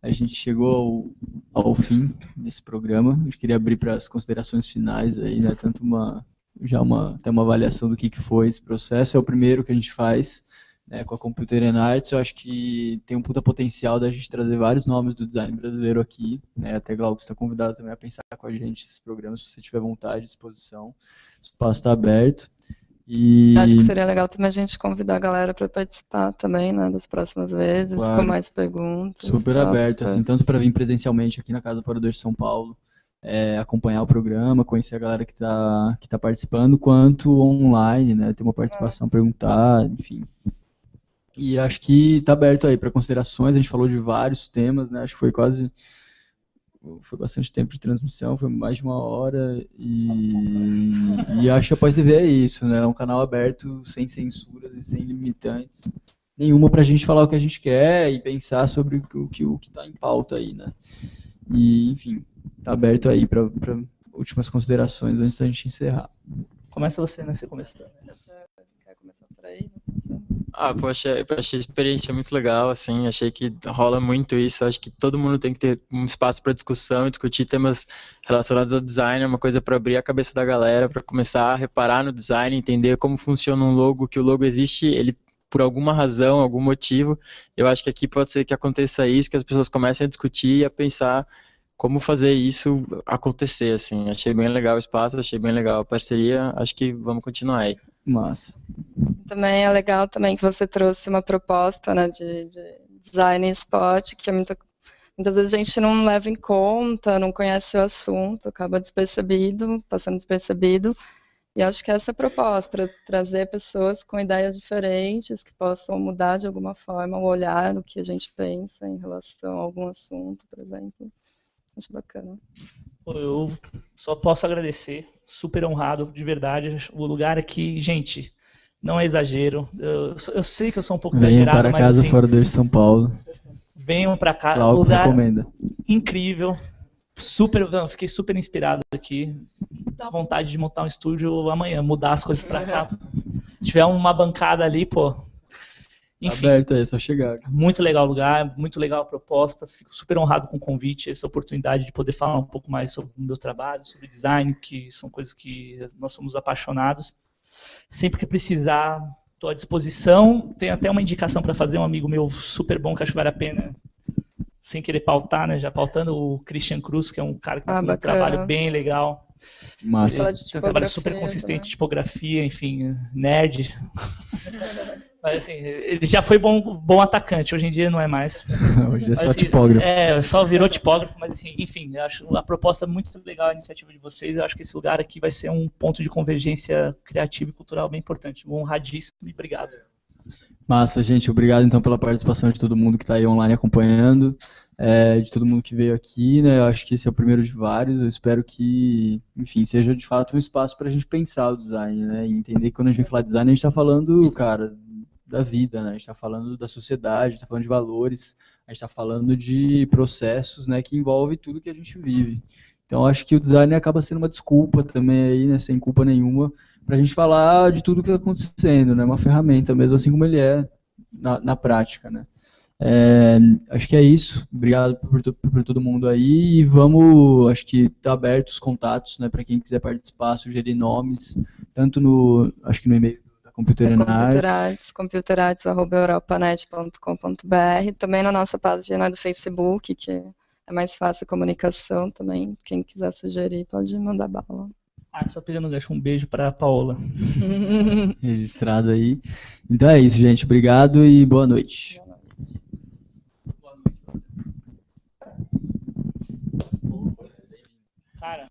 a gente chegou ao fim desse programa. Eu queria abrir para as considerações finais aí, né? Tanto uma já até uma avaliação do que foi esse processo. É o primeiro que a gente faz, né, com a Computer and Arts. Eu acho que tem um puta potencial da gente trazer vários nomes do design brasileiro aqui, né? Até Glauco está convidado também a pensar com a gente esses programas, se você tiver vontade, disposição. O espaço está aberto. E... Acho que seria legal também a gente convidar a galera para participar também, né, das próximas vezes, Claro. com mais perguntas. Super aberto, assim, tanto para vir presencialmente aqui na Casa Forador de São Paulo, acompanhar o programa, conhecer a galera que tá participando, quanto online, né, ter uma participação, perguntar, enfim. E acho que tá aberto aí para considerações. A gente falou de vários temas, né, acho que foi bastante tempo de transmissão, foi mais de 1 hora, e acho que a Pós TV é isso, né? É um canal aberto, sem censuras e sem limitantes nenhuma, pra gente falar o que a gente quer e pensar sobre o que tá em pauta aí, né? E, enfim, tá aberto aí pra últimas considerações antes da gente encerrar. Começa você, né? Você começa. Quer começar por aí? Pô, achei a experiência muito legal, assim, achei que rola muito isso, acho que todo mundo tem que ter um espaço para discussão e discutir temas relacionados ao design, é uma coisa para abrir a cabeça da galera, para começar a reparar no design, entender como funciona um logo, que o logo existe, ele por alguma razão, algum motivo, eu acho que aqui pode ser que aconteça isso, que as pessoas comecem a discutir e a pensar como fazer isso acontecer, assim, achei bem legal o espaço, achei bem legal a parceria, acho que vamos continuar aí. Massa. Também é legal também que você trouxe uma proposta, né, de design spot, que muitas vezes a gente não leva em conta, não conhece o assunto, acaba passando despercebido. E acho que essa é a proposta, trazer pessoas com ideias diferentes, que possam mudar de alguma forma o olhar, o que a gente pensa em relação a algum assunto, por exemplo. Acho bacana. Eu só posso agradecer, super honrado, de verdade. O lugar aqui, gente, não é exagero. Eu sei que eu sou um pouco exagerado, Venham para mas Casa assim, Forador de São Paulo. venham para cá. Glauco Lugar recomenda. incrível, fiquei super inspirado aqui. Dá vontade de montar um estúdio amanhã, mudar as coisas para cá. Se tiver uma bancada ali, pô. Enfim, Aberto aí, é só chegar. muito legal o lugar, muito legal a proposta. Fico super honrado com o convite, essa oportunidade de poder falar um pouco mais sobre o meu trabalho, sobre design, que são coisas que nós somos apaixonados. Sempre que precisar, estou à disposição. Tenho até uma indicação para fazer, um amigo meu super bom, que acho que vale a pena, sem querer pautar, né? Já pautando, o Christian Cruz, que é um cara que tem um trabalho bem legal. Massa. Tem um trabalho super consistente, tipografia, enfim, nerd. Mas assim, ele já foi bom atacante, hoje em dia não é mais. Hoje é só tipógrafo. Só virou tipógrafo, mas assim, enfim, eu acho a proposta muito legal, a iniciativa de vocês. Eu acho que esse lugar aqui vai ser um ponto de convergência criativa e cultural bem importante. Honradíssimo e obrigado. Massa, gente. Obrigado então pela participação de todo mundo que está aí online acompanhando, de todo mundo que veio aqui, né? Eu acho que esse é o primeiro de vários. Eu espero que, enfim, seja de fato um espaço para a gente pensar o design, né? E entender que quando a gente vem falar design, a gente está falando, cara, da vida, né? A gente está falando da sociedade, a gente está falando de valores, a gente está falando de processos, né, que envolve tudo que a gente vive. Então, acho que o design acaba sendo uma desculpa também aí, né, sem culpa nenhuma, para a gente falar de tudo que está acontecendo, né? Uma ferramenta, mesmo assim como ele é na prática, né? Acho que é isso. Obrigado por todo mundo aí e vamos, acho que tá aberto os contatos, né, para quem quiser participar, sugerir nomes, tanto acho que no e-mail Computer and Arts, computerarts@europanet.com.br, também na nossa página do Facebook, que é mais fácil a comunicação também. Quem quiser sugerir pode mandar bala. Só pegando o gancho, um beijo para a Paola. Registrado aí. Então é isso, gente. Obrigado e boa noite. Cara.